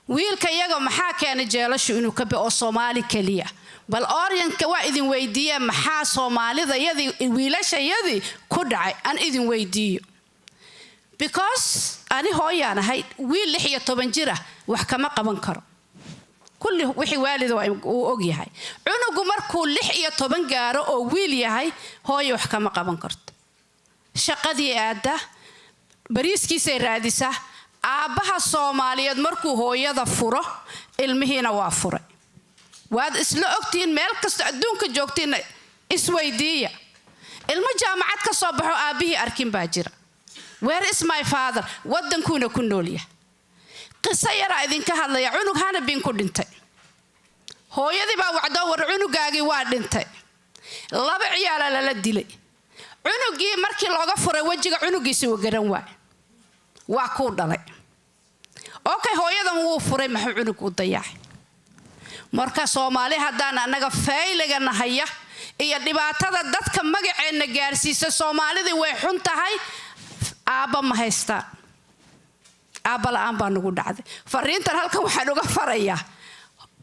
wiilka yaga maxaa keenay jeelashu inuu ka bixo Soomaali kaliya bal Orientka waa idin weydiiyay maxaa Soomaalida yadii wiilashayadii ku dhacay aan idin weydiiyo because ani hooyaanahay wiil 16 jir ah wax kama qaban karo kulli wixii waalid uu og yahay cunugu markuu 16 gaaro oo wiil yahay hooyo wax kama qaban karto shaqadii aada bariiskiisa raadisa aabaha Soomaaliyeed markuu hooyada furo ilmihiina waa furay waad isla ogtiin meel kasta adduunka joogtiin isweydiiya ilmo jaamacad ka soo baxo aabihii arkin baa jira where is my father wadankuuna ku noolyahay qisa yar idinka hadlaya cunug hana bin ku dhintay hooyadii baa wacdo war cunugaagi waa dhintay laba ciyaal la dilay cunugii markii looga furay wajiga cunugiisa uu garan waa ku dhalay okay hooyadan wuu furay maxuu cunug u dayacay marka Soomaali hadaan anaga fayliga nahaya iyo dhibaatada dadka magaceena gaarsiisa Soomaalida way xun tahay aaba ma haystaa aaba la aan baa nagu dhacday fariintan halkan waxaan uga farayaa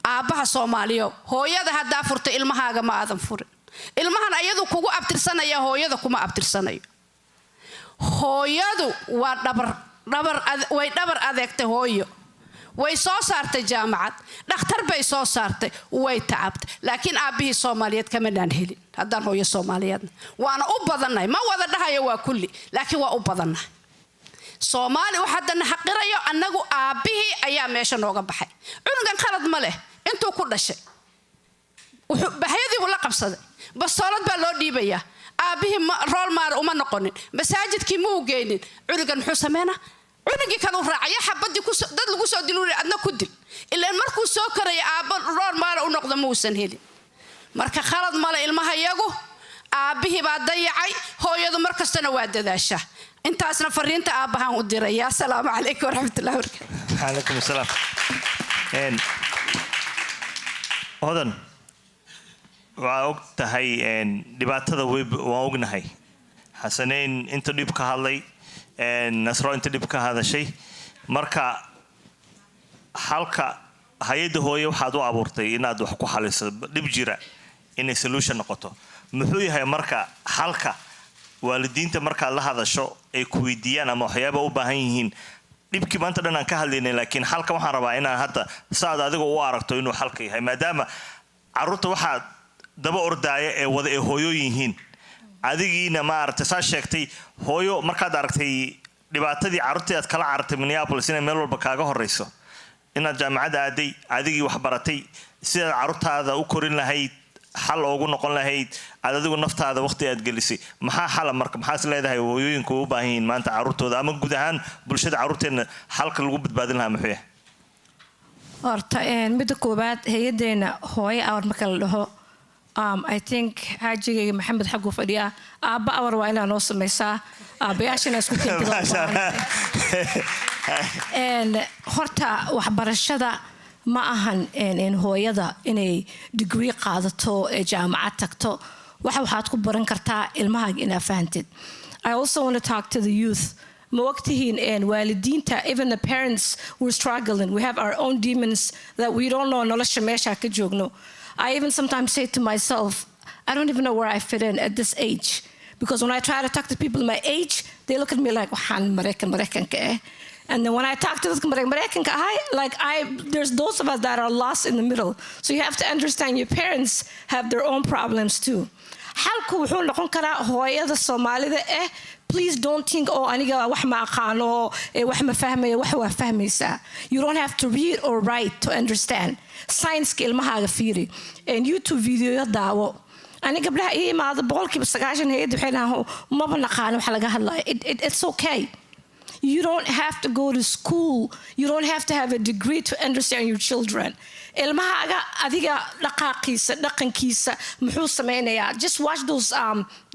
aabaha Soomaaliyo hooyada hadaa furta ilmahaaga ma aadan furin ilmahan ayadu kugu abtirsanaya hooyada kuma abtirsanayo hooyadu waa dhabar adeegtay hooyo way soo saartay jaamacad dhakhtar bay soo saartay way tacabtay laakiin aabihii Soomaaliyeed kama daan helin hadaan hooyo Soomaaliyeed waana u badanay ma wada dhahayo waa kulli laakiin waa u badanay Soomaali waxaadna xaqirayo anagu aabihii ayaa meesha nooga baxay cunugan qalad ma leh intuu ku dhashay wuxuu bahayadii wala qabsaday basoolad baa loo dhiibaya aabihii rool maar uma noqonin masaajidkii ma u geenin cunugan wuxuu sameeyna cunugii kale raacay xabadii ku dad lagu soo diluuray adna ku dil ilaa markuu soo karay aaba rool maar u noqdo muusan helin marka qalad ma leh ilmaha yagu aabbihii baa dayacay hooyadu mar kastana waa dadaasha intaasna fariinta aabbahan u diraya assalaamu calaykum waraxmatullaahi wabarakaatu calaykum assalaam hodan waa og tahay dhibaatada waan ognahay xasaneyn inta dhib ka hadlay nasro inta dhib ka hadashay marka halka hay-adda hooye waxaad u abuurtay inaad wax ku xaliso dhib jira inay solution noqoto muxuu yahay marka halka waalidiinta markaad la hadasho ay ku weydiiyaan ama waxyaaba u baahan yihiin dhibkii maanta dhan aan ka hadlaynay laakiin halka waxaan rabaa inaan hadda saad adiga u aragto inuu halka yahay maadaama carruurta waxaad daba ordaaya ee wada ee hooyooyin yihiin adigiina maaragtay saa sheegtay hooyo markaad aragtay dhibaatadii carruurtii aad kala carartay Minneapolis inay meel walba kaaga horeyso inaad jaamacadda aaday adigii wax baratay sidaad carruurtaada u korin lahayd xal ugu noqon lahayd aad adigu naftaada waqti aad gelisay maxaa xal marka maxaad leedahay hooyooyinku u baahan yihiin maanta carruurtooda ama guud ahaan bulshada carruurteena halka lagu badbaadin lahaa muxuu yahay horta midda koobaad hay-adeena hooyo awar marka la dhaho I think xaajigayga maxamed xaguu fadhiyaa aabba awar waa inaa noo samaysaa aabbayaashana isku keentida horta waxbarashada ma ahan hooyada inay degree qaadato ee jaamacad tagto waxaad ku baran kartaa ilmahaaga inaa fahantid I also want to talk to the youth ma ogtihiin waalidiinta even the parents we're struggling we have our own demons that we don't know nolosha meesha ka joogno I even sometimes say to myself I don't even know where I fit in at this age because when I try to talk to people my age they look at me like waxaan Mareykan ka eh. And then when I talk to American there's those of us that are lost in the middle. So you have to understand your parents have their own problems too. Halku wuxuu noqon karaa hooyada Soomaalida please don't think aniga wax ma aqaano wax ma fahmayo wax waa fahmaysaa. You don't have to read or write to understand. Science ilmahaaga fiiri. And YouTube video daawo. Aniga gabdhaha ii imaado 90% hay'ad waxay lahayn maba naqaano wax laga hadlayo. It's okay. You don't have to go to school. You don't have to have a degree to understand your children. Ilmahaaga adiga dhaqaaqiisa dhaqankiisa muxuu samaynayaa. Just watch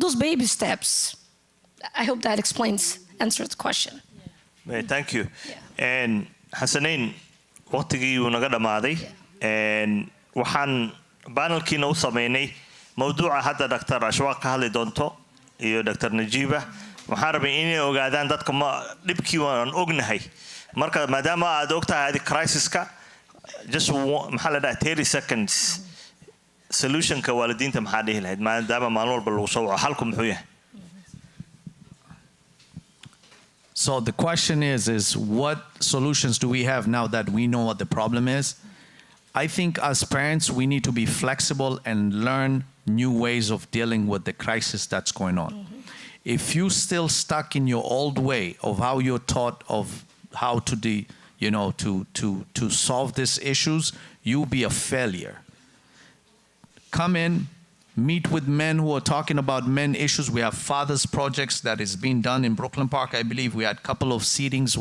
those baby steps. I hope that answers the question. Yeah. Thank you. And Hassanein, waqtigii uu naga dhamaaday. And waxaan panelkiina u sameynay mawduuca hadda Dr. Ashwaaq ka hadli doonto iyo Dr. Najiba. waxaan rabay inay ogaadaan dadka dhibkii waan ognahay marka maadaama aad ogtahay adi crisiska just maxaa la dhahaa 30 seconds solutionka waalidiinta maxaa dhihi lahayd maadaama maalin walba lagu soo waco halku muxuu yahay So the question is what solutions do we have now that we know what the problem is? I think as parents we need to be flexible and learn new ways of dealing with the crisis that's going on. If you're still stuck in your old way of how you're taught of how to to solve these issues, you'll be a failure. Come in, meet with men who are talking about men issues. We have fathers projects that is being done in Brooklyn Park. I believe we had a couple of seatings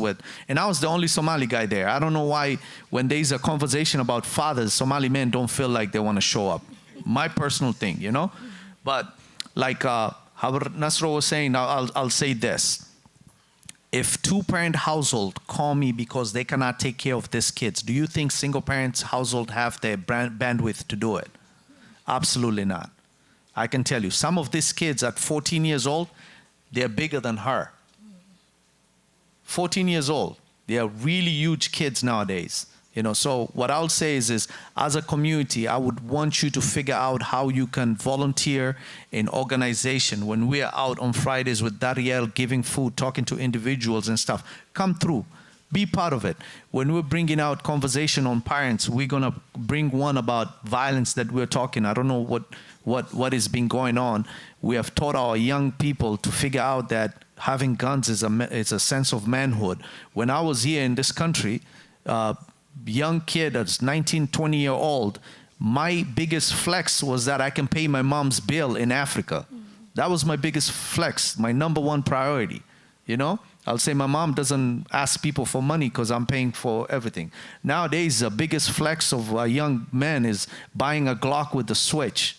and I was the only Somali guy there. I don't know why when there's a conversation about fathers, Somali men don't feel like they want to show up. My personal thing, but like how Nasro was saying, I'll say this. If two-parent household call me because they cannot take care of these kids, do you think single parents household have the bandwidth to do it? Absolutely not. I can tell you, some of these kids at 14 years old, they're bigger than her. 14 years old. They are really huge kids nowadays. So what I'll say is as a community, I would want you to figure out how you can volunteer in organization. When we are out on Fridays with Daryeel giving food, talking to individuals and stuff, come through. Be part of it. When we're bringing out conversation on parents, we're going to bring one about violence that we're talking. I don't know what has been going on. We have taught our young people to figure out that having guns is a sense of manhood. When I was here in this country, young kid that's 19, 20-year-old, my biggest flex was that I can pay my mom's bill in Africa. That was my biggest flex, my number one priority, I'll say my mom doesn't ask people for money because I'm paying for everything. Nowadays, the biggest flex of a young man is buying a Glock with a switch,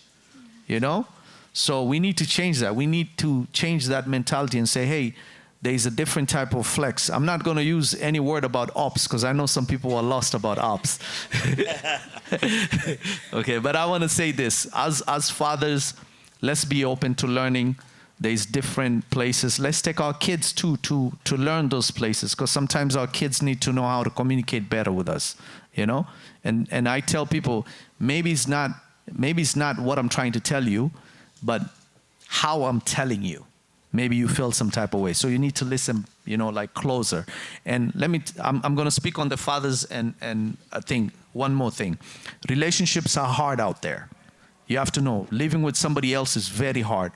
So we need to change that. We need to change that mentality and say, hey, there's a different type of flex. I'm not going to use any word about ops because I know some people are lost about ops. Okay, but I want to say this. As fathers, let's be open to learning. There's different places. Let's take our kids too to learn those places, because sometimes our kids need to know how to communicate better with us, you know? And I tell people, maybe it's not what I'm trying to tell you, but how I'm telling you. Maybe you feel some type of way. So you need to listen, you know, like closer. And I'm going to speak on the fathers and I think one more thing. Relationships are hard out there. You have to know, living with somebody else is very hard.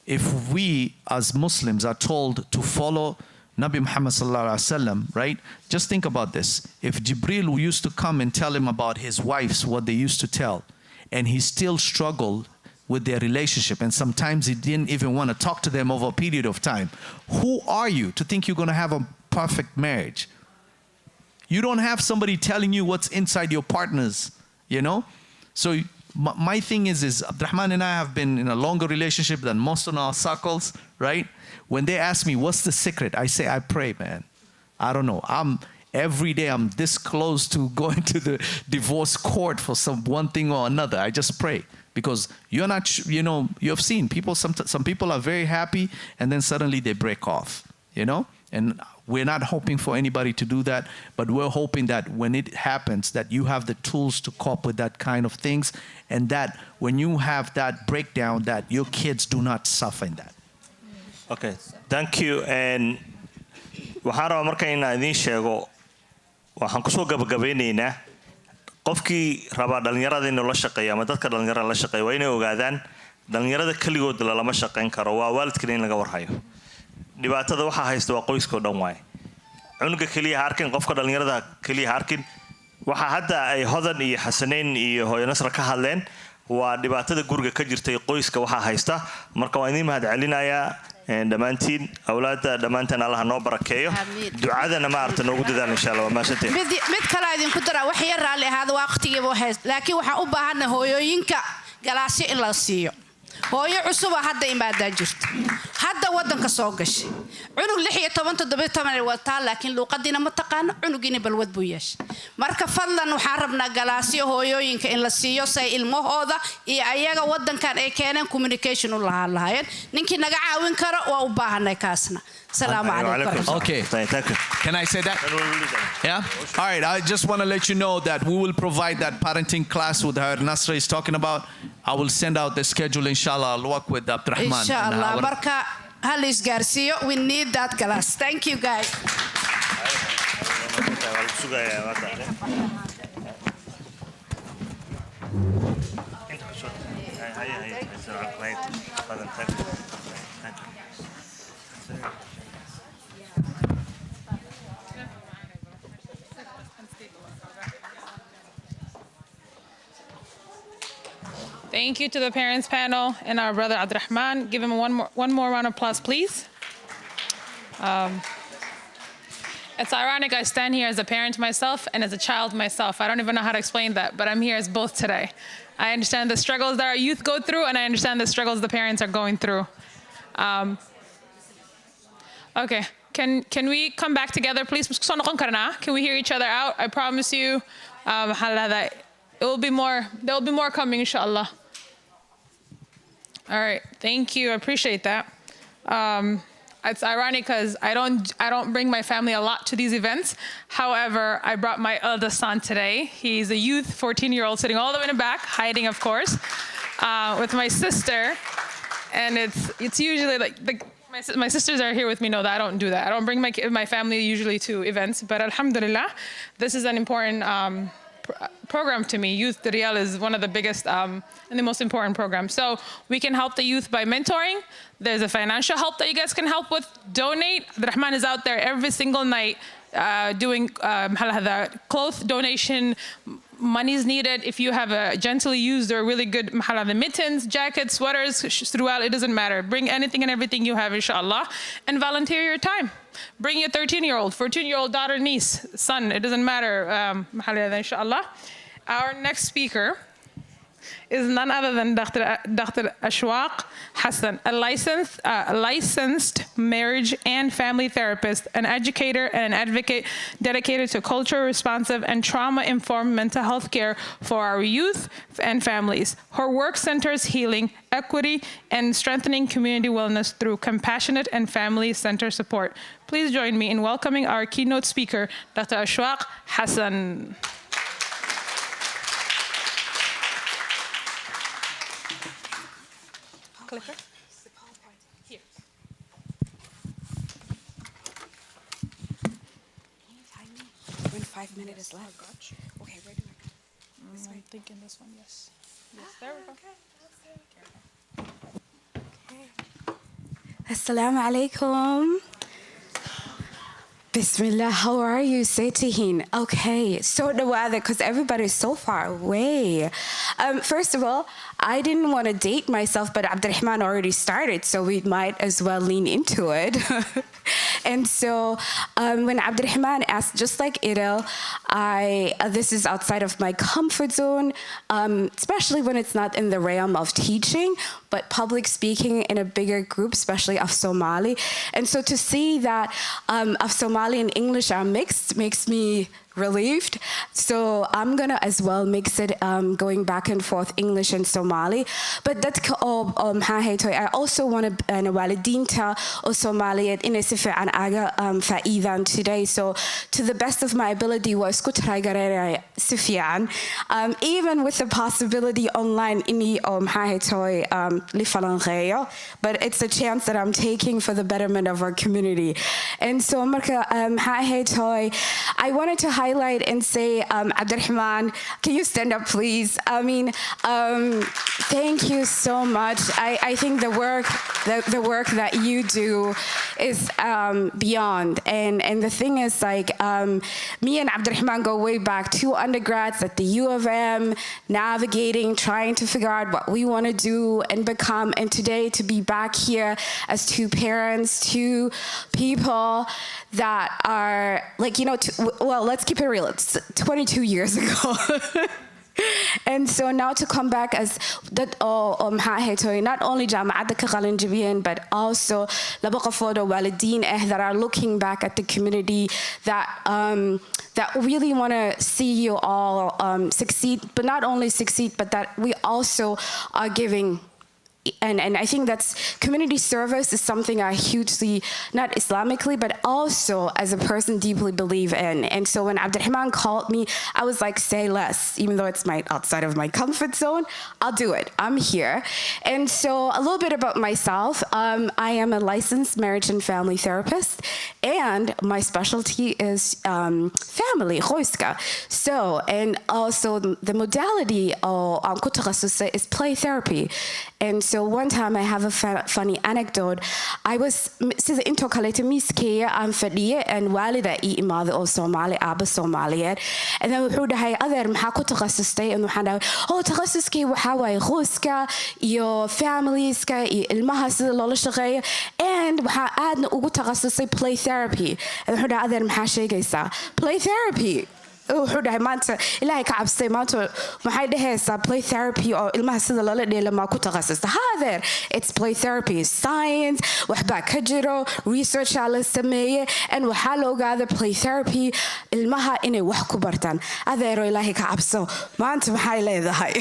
If we as Muslims are told to follow Nabi Muhammad sallallahu alaihi wasallam, right? Just think about this. If Jibreel used to come and tell him about his wives, what they used to tell, and he still struggled with their relationship, and sometimes he didn't even want to talk to them over a period of time. Who are you to think you're going to have a perfect marriage? You don't have somebody telling you what's inside your partners, you know? So my thing is Abdurrahman and I have been in a longer relationship than most of our circles, right? When they ask me, what's the secret? I say, I pray, man. I don't know. Every day I'm this close to going to the divorce court for one thing or another. I just pray. Because you're not, you know, you've seen people, some people are very happy and then suddenly they break off, you know? And we're not hoping for anybody to do that, but we're hoping that when it happens, that you have the tools to cope with that kind of things, and that when you have that breakdown, that your kids do not suffer in that. Okay, thank you. And waxaan rabaa marka inaan idiin sheego, waxaan kusoo gabagabeynaynaa qofkii rabaa dhalinyarada inuu la shaqeeyo ama dadka dhalinyarada la shaqeeyo waa inay ogaadaan dhalinyarada kaligood lama shaqeyn karo, waa waalidkana in laga warhayo. dhibaatada waxa haysta waa qoyskoo dhan waay. cunuga kaliya harkin, qofka dhalinyarada kaliya harkin. waxa hadda ay Hodan iyo Xasaneyn iyo Hooyo Nasra ka hadleen waa dhibaatada guriga ka jirtay qoyska waxa haysta. marka waan idin mahad celinayaa dhammaantiin awlaadda dhammaanteen Allah noo barakeeyo. ducadana ma arta noogu dadaan insha Allah. ma shantay mid kale idinku dara wax yar raali ahaada waqtigiiba waxay, laakiin waxa u baahanaa hooyooyinka galaasyo in la siiyo. hooyo cusub hadda imaadaa jirto, hadda wadanka soo gashay, cunug 16 wataa, laakiin luuqadiina ma taqaan, cunugiina balwad buu yeeshay. marka fadlan waxaan rabnaa galaasyo hooyooyinka in la siiyo say ilmahooda iyo ayaga wadankan ay keeneen communication u lahaayeen. ninkii naga caawin karo waa u baahanay kaasna. Assalamu alaikum. Okay. Thank you. Can I say that? Yeah? All right. I just want to let you know that we will provide that parenting class with her Nasra is talking about. I will send out the schedule, inshallah. I'll work with Abdurrahman. Inshallah. Barka Halis Garcia. We need that class. Thank you, guys. Thank you to the parents panel and our brother Abdurrahman. Give him one more round of applause, please. It's ironic, I stand here as a parent myself and as a child myself. I don't even know how to explain that, but I'm here as both today. I understand the struggles that our youth go through, and I understand the struggles the parents are going through. Okay, can we come back together, please? Can we hear each other out? I promise you, there will be more coming, inshallah. All right, thank you, I appreciate that. It's ironic because I don't bring my family a lot to these events. However, I brought my eldest son today. He's a youth, 14-year-old, sitting all the way in the back, hiding, of course, with my sister. And it's usually like my sisters are here with me know that I don't do that. I don't bring my family usually to events, but alhamdulillah, this is an important program to me. Youth Daryeel is one of the biggest and the most important programs. So we can help the youth by mentoring. There's a financial help that you guys can help with. Donate. Rahman is out there every single night doing cloth donation. Money's needed. If you have a gently used or really good mittens, jackets, sweaters, throughout, it doesn't matter. Bring anything and everything you have, inshallah, and volunteer your time. Bring your 13-year-old, 14-year-old daughter, niece, son, it doesn't matter, inshallah. Our next speaker is none other than Dr. Ashwaq Hassan, a licensed marriage and family therapist, an educator and an advocate dedicated to culture responsive and trauma-informed mental health care for our youth and families. Her work centers healing, equity, and strengthening community wellness through compassionate and family-centered support. Please join me in welcoming our keynote speaker, Dr. Ashwaq Hassan. Clicker. Here. When 5 minutes is left. Okay, where do I go? This way? I'm thinking this one, yes. Yes, there we go. Assalamu alaikum. Bismillah, how are you? Say Tihin. Okay, so the weather, because everybody's so far away. First of all, I didn't want to date myself, but Abdurrahman already started, so we might as well lean into it. And so when Abdurrahman asked, just like Idil, this is outside of my comfort zone, especially when it's not in the realm of teaching, but public speaking in a bigger group, especially of Somali. And so to see that of Somali and English are mixed makes me relieved. So I'm gonna as well mix it going back and forth English and Somali. But that's I also want to walidinta or Somali in a sifa an aga fa'idan today. So to the best of my ability was kutraigarere sifian. Even with the possibility online inni li but it's a chance that I'm taking for the betterment of our community. And so I wanted to highlight and say, Abdurrahman, can you stand up, please? I mean, thank you so much. I think the work that you do is beyond. And the thing is, like, me and Abdurrahman go way back, 2 undergrads at the U of M, navigating, trying to figure out what we want to do and become. And today, to be back here as 2 parents, 2 people that are, like, well, let's keep it real. It's 22 years ago. And so now to come back as that not only Jama'at Kaqalinjibian, but also laba qafood oo walidiin that are looking back at the community that really want to see you all succeed, but not only succeed, but that we also are giving. And I think that's community service is something I hugely, not Islamically, but also as a person deeply believe in. And so when Abdurrahman called me, I was like, say less, even though it's outside of my comfort zone, I'll do it. I'm here. And so a little bit about myself. I am a licensed marriage and family therapist, and my specialty is family, khoiska. So, and also the modality is play therapy. And so one time I have a funny anecdote. I was sida intoo kaleeto miiskeeya aan fadhiye and waalida ii imaada oo Soomaali aaba Soomaaliyeed. And then wuxuu dhahay adeer maxaa ku takhasustay? And waxaan dhahay takhasuskii waxaa waaye qoyska iyo familieska iyo ilmaha sida loola shaqeeyo, and waxaa aadna ugu takhasusay play therapy. And wuxuu dhahay adeer maxaa sheegaysaa? Play therapy. wuxuu dhahay maanta ilaahay ka cabsay maanta maxay dhahaysaa play therapy oo ilmaha sida lala dheela ma ku takhasusta hadeer it's play therapy science waxbaa ka jiro research la sameeye and waxaa la ogaada play therapy ilmaha inay wax ku bartaan adeero ilaahay ka cabso maanta maxay leedahay.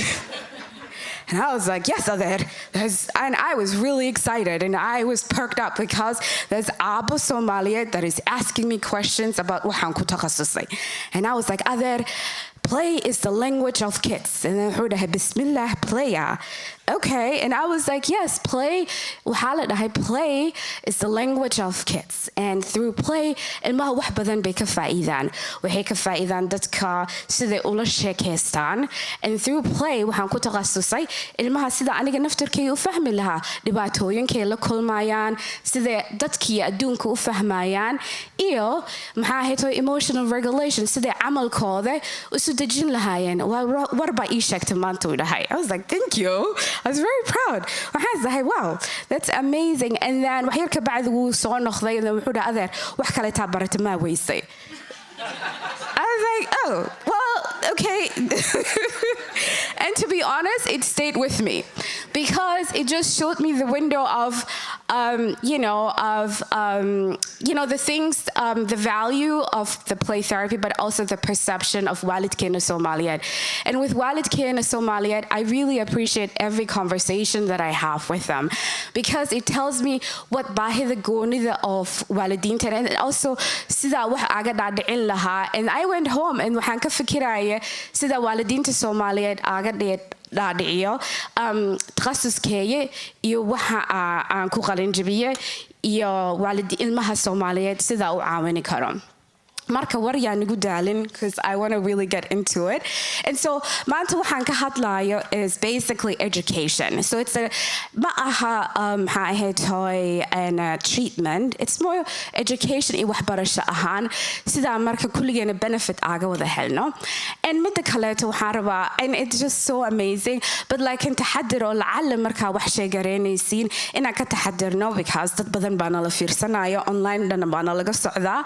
And I was like, yes, Ader. And I was really excited and I was perked up because there's Abu Somalia that is asking me questions about waxaan ku takhasusay. And I was like, Ader, play is the language of kids. And then I heard Bismillah, play. Okay, and I was like, yes, play is the language of kids. And through play, ilmaha wax badan bay ka faa'iidaan. Waxay ka faa'iidaan dadka siday ula sheekaystaan. And through play, waxaan ku takhasusay ilmaha sida aniga naftarkay u fahmi lahaa dhibaatooyinkay la kulmayaan, sida dadkii adduunka u fahmayaan, iyo maxaa hayto emotional regulation, sida camalkooda isu dejin lahaayeen. War baa ii sheegtay maanta u dhahay. I was like, thank you. I was very proud. waxaan dhahay, wow, that's amazing. And then wax yar ka bacdi wuu soo noqday and wuxuu dhahay adeer wax kale taa barata ma weysay. I was like, oh, well, okay. And to be honest, it stayed with me because it just showed me the window of, the things, the value of the play therapy, but also the perception of walidkeena Soomaaliyeed. And with walidkeena Soomaaliyeed, I really appreciate every conversation that I have with them because it tells me what baahida goonida of walidiinta and also sida wax aga dhaadhicin lahaa. And I went home and waxaan ka fikiraya sida walidiinta Soomaaliyeed aga dhaadhiciyo takhasuskeeye iyo waxa aan ku qalinjabiye iyo ilmaha Soomaaliyeed sida u caawini karo. Marka war yaa nigu daalin because I want to really get into it. And so maanta waxaan ka hadlayo is basically education. So it's a ma aha maxaa ahayd toy and treatment. It's more education iyo waxbarasho ahaan sida marka kulligeena benefit aga wada helno. And midda kaleeto waxaan rabaa and it's just so amazing but like in taxadir oo lacala marka wax sheegareynaysiin inaan ka taxadirno because dad badan baa nala fiirsanayo online dhan baa nalaga socdaa.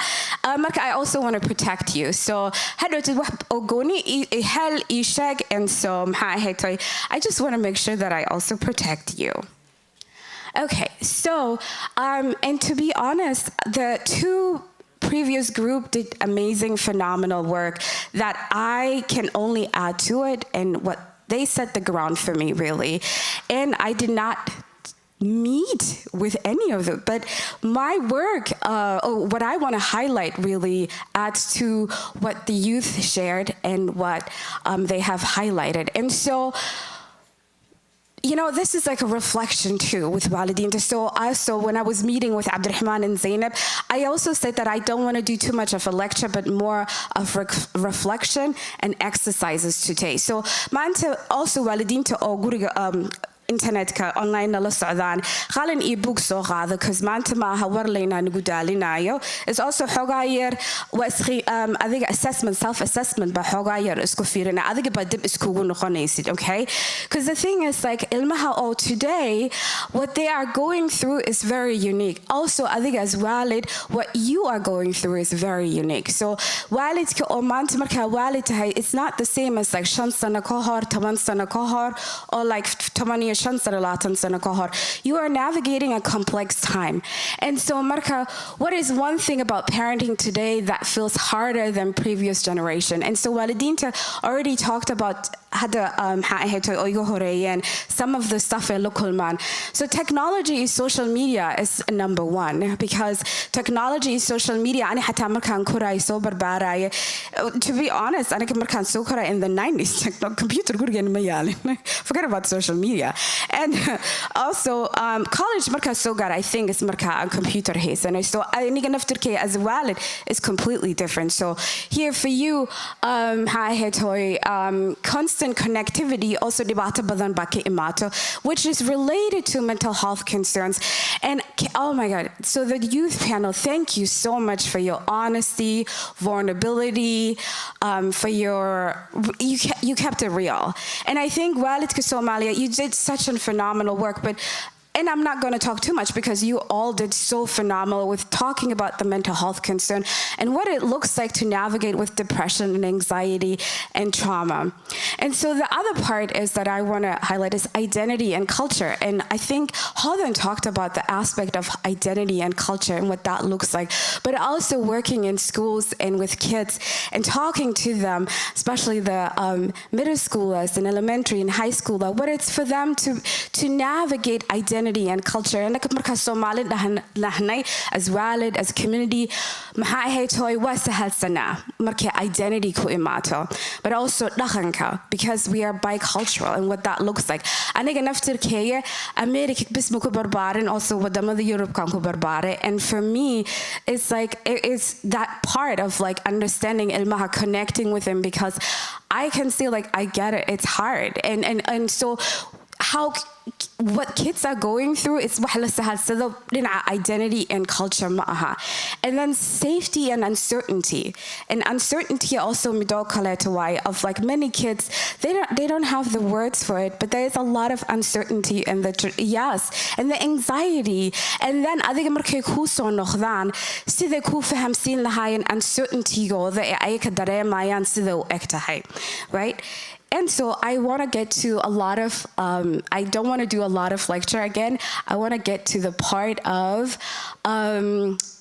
Marka I also want to protect you. So and so I just want to make sure that I also protect you. Okay, so and to be honest, the two previous group did amazing, phenomenal work that I can only add to it, and what they set the ground for me really. And I did not meet with any of them, but my work, what I want to highlight really adds to what the youth shared and what they have highlighted. And so this is like a reflection too with Walideen. So also when I was meeting with Abdurrahman and Zainab, I also said that I don't want to do too much of a lecture, but more of reflection and exercises today. So maanta also Walideen to guriga internetka online nala socdaan qalin iyo book soo qaado cuz maanta ma aha war leena nagu daalinayo. It's also xogaa yar adiga assessment, self assessment ba xogaa yar isku fiirina adiga ba dib iskugu noqonaysid, okay? Because the thing is like ilmaha all today what they are going through is very unique. Also adiga as walid what you are going through is very unique. So walidka oo maanta marka walid tahay it's not the same as like 5 sano ka hor 10 sano ka hor or like 10 you are navigating a complex time. And so Marka, what is one thing about parenting today that feels harder than previous generation? And so Walidinta already talked about some of the stuff in local man. So technology is social media is number one because technology is social media. To be honest, in the 90s, computer forget about social media. And also college I think is computer haze. And so as walid is completely different. So here for you constant connectivity also debata badan ba ka imaato, which is related to mental health concerns. And oh my God, so the youth panel, thank you so much for your honesty, vulnerability, for you kept it real. And I think Walidka Somalia, you did such a phenomenal work, and I'm not going to talk too much because you all did so phenomenal with talking about the mental health concern and what it looks like to navigate with depression and anxiety and trauma. And so the other part is that I want to highlight is identity and culture. And I think Holden talked about the aspect of identity and culture and what that looks like, but also working in schools and with kids and talking to them, especially the middle schoolers and elementary and high school, what it's for them to navigate identity and culture. And marka Somali lahnay as walid as community maxaa ahayd toy waa sahalsana marka identity ku imaato, but also dhaqanka because we are bicultural and what that looks like. Aniga naftirkeeya America bis ma ku barbaarin, also wadamada Europe kan ku barbaare, and for me it's like it's that part of like understanding ilmaha, connecting with him because I can see like I get it, it's hard and so how what kids are going through is identity and culture maaha. And then safety and uncertainty. And uncertainty also why of like many kids, they don't have the words for it, but there is a lot of uncertainty and and the anxiety. And then adiga markay ku soo noqdaan sida ku fahamsiin lahaayeen uncertainty-gooda ee ay ka dareemayaan sida u eg tahay, right? And so I want to get to a lot of, I don't want to do a lot of lecture again. I want to get to the part of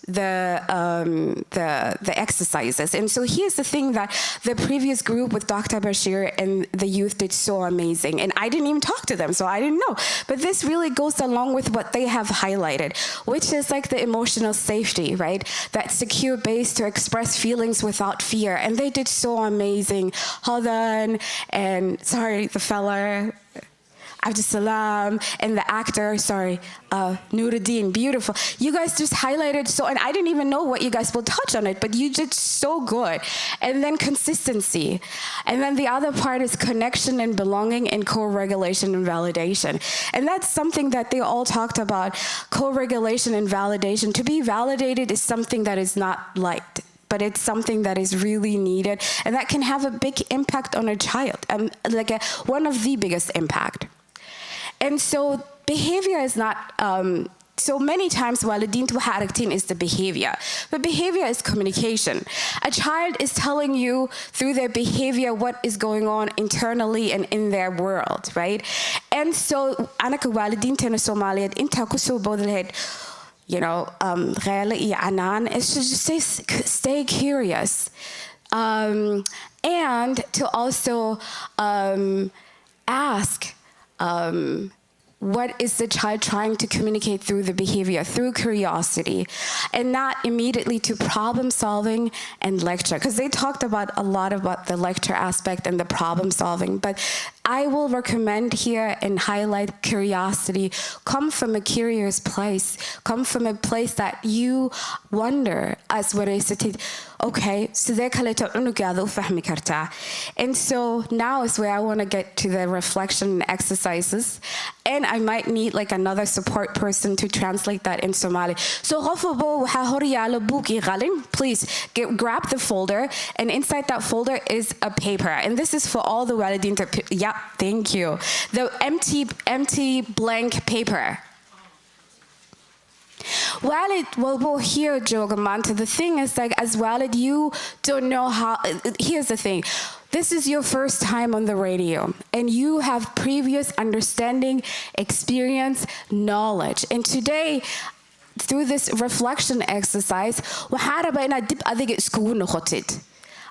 the exercises. And so here's the thing that the previous group with Dr. Bashir and the youth did so amazing. And I didn't even talk to them, so I didn't know. But this really goes along with what they have highlighted, which is like the emotional safety, right? That secure base to express feelings without fear. And they did so amazing. Hadan and, sorry, the fella, Abdusalam, and the actor, Nuruddin, beautiful. You guys just highlighted so, and I didn't even know what you guys will touch on it, but you did so good. And then consistency. And then the other part is connection and belonging and co-regulation and validation. And that's something that they all talked about, co-regulation and validation. To be validated is something that is not liked, but it's something that is really needed, and that can have a big impact on a child, one of the biggest impact. And so behavior is not, so many times walideen tuharagtin is the behavior, but behavior is communication. A child is telling you through their behavior what is going on internally and in their world, right? And so anaka walideen tena Somaliyad inta kuso bodlehed, it's to just stay curious. And to also ask, what is the child trying to communicate through the behavior, through curiosity, and not immediately to problem solving and lecture, because they talked about a lot about the lecture aspect and the problem solving, but I will recommend here and highlight curiosity. Come from a curious place. Come from a place that you wonder as what is it. Okay, so and so now is where I want to get to the reflection exercises, and I might need like another support person to translate that in Somali. So please grab the folder, and inside that folder is a paper, and this is for all the walideen to, yeah, thank you. The empty blank paper. Walid, well, here, Jogamanta, the thing is, like, as Walid, you don't know how, here's the thing. This is your first time on the radio, and you have previous understanding, experience, knowledge. And today, through this reflection exercise,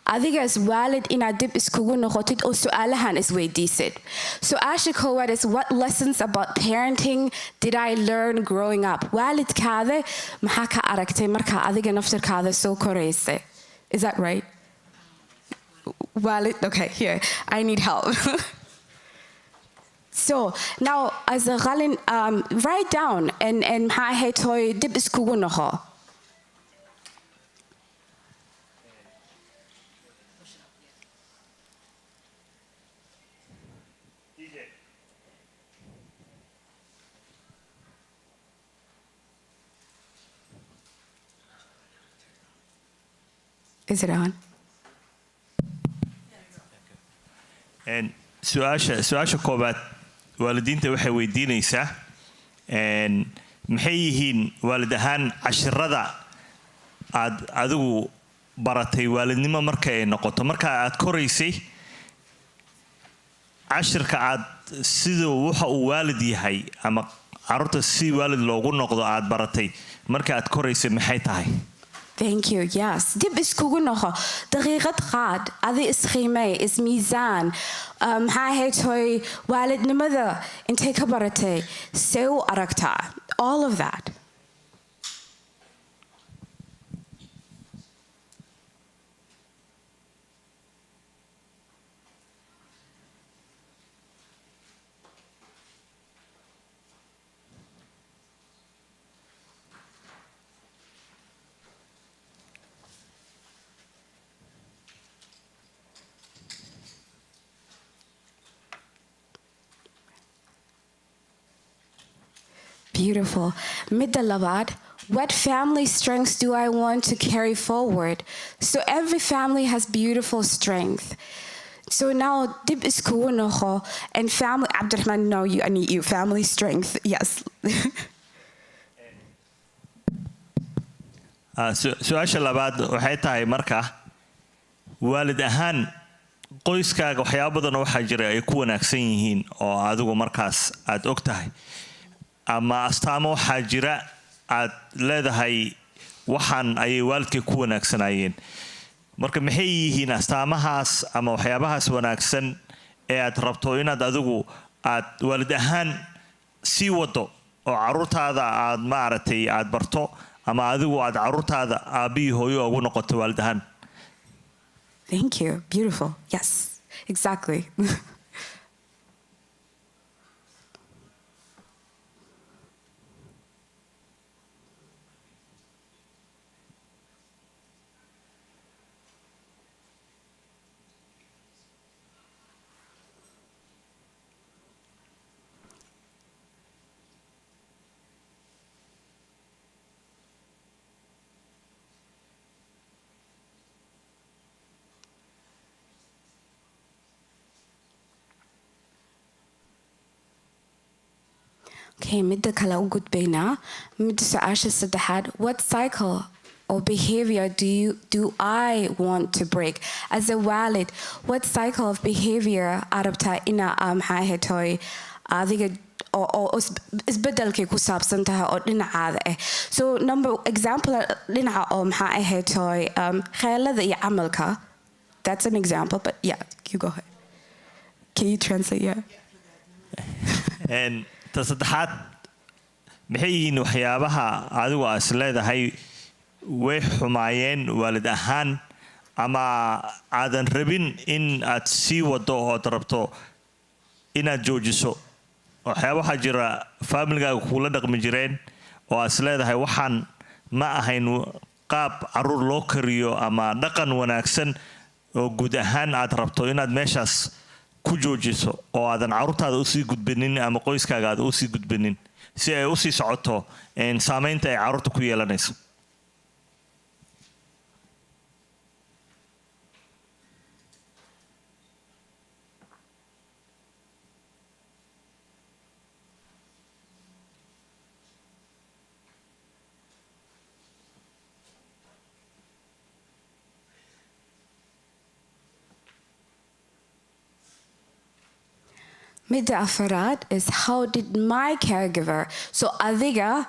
adiga is walid inaad dib iskugu noqotid oo su'aalahan isweydiisid. Su'aasha koowaad is, what lessons about parenting did I learn growing up? Waalidkaada maxaa ka aragtay markaa adiga naftirkaada soo koraysay? Is that right? Walid, okay, here, I need help. So now, as a ghalin, write down and maxaa ahayd hooy dib iskugu noqo. Is it on? And su-aasha koobaad waalidiinta waxay weydiinaysaa maxay yihiin waalid ahaan cashirada aad adigu baratay waalidnimo marka ay noqoto marka aad koraysay cashirka aad sidoo waxa uu waalid yahay ama carruurta si waalid loogu noqdo aad baratay marka aad koraysay maxay tahay? Thank you. Yes. Dib iskugu noqo. Daqiiqad qaad. Adi isqiimay, is miisaan. Maxaa ahayd hooy waalidnimada intay ka baratay? See u aragtaa? All of that. Beautiful. Midda labaad, what family strengths do I want to carry forward? So every family has beautiful strength. So now, dib iskugu noqo, and family, Abdurrahman, no, I need you. Family strength, yes. su-aasha labaad waxay tahay marka waalid ahaan qoyskaaga waxyaabo badan waxaa jira ay ku wanaagsan yihiin oo adigu markaas aad og tahay ama astaamo waxaa jira aad leedahay waxaan ayay waalidkay ku wanaagsanayeen marka maxay yihiin astaamahaas ama waxyaabahaas wanaagsan ee aad rabto inaad adigu aad waalid ahaan sii wado oo caruurtaada aad maaragtay aad barto ama adigu aad caruurtaada aabbihi hooyo ugu noqoto waalid ahaan. Thank you. Beautiful. Yes, exactly. Okay, midda kale u gudbaynaa. Midda su-aasha saddexaad, what cycle or behavior do I want to break? As a walid, what cycle of behavior arabta ina maxaa ahayd hooy adiga oo isbedelkay ku saabsan tahay oo dhinacaada ah. So example dhinaca oo maxaa ahayd hooy kheelada iyo camalka. That's an example, but yeah, you go ahead. Can you translate? Yeah. And ta saddexaad maxay yihiin waxyaabaha adigu aad is leedahay way xumaayeen waalid ahaan ama aadan rabin in aad sii wado ood rabto inaad joojiso waxyaaba waxaa jira familigaaga kula dhaqmi jireen oo aad is leedahay waxaan ma ahayn qaab caruur loo kariyo ama dhaqan wanaagsan oo guud ahaan aad rabto inaad meeshaas ku joojiso oo aadan caruurtaada u sii gudbinin ama qoyskaaga aad u sii gudbinin si ay u sii socoto saamaynta ay caruurta ku yeelanayso. Midda afaraad is how did my caregiver, so adiga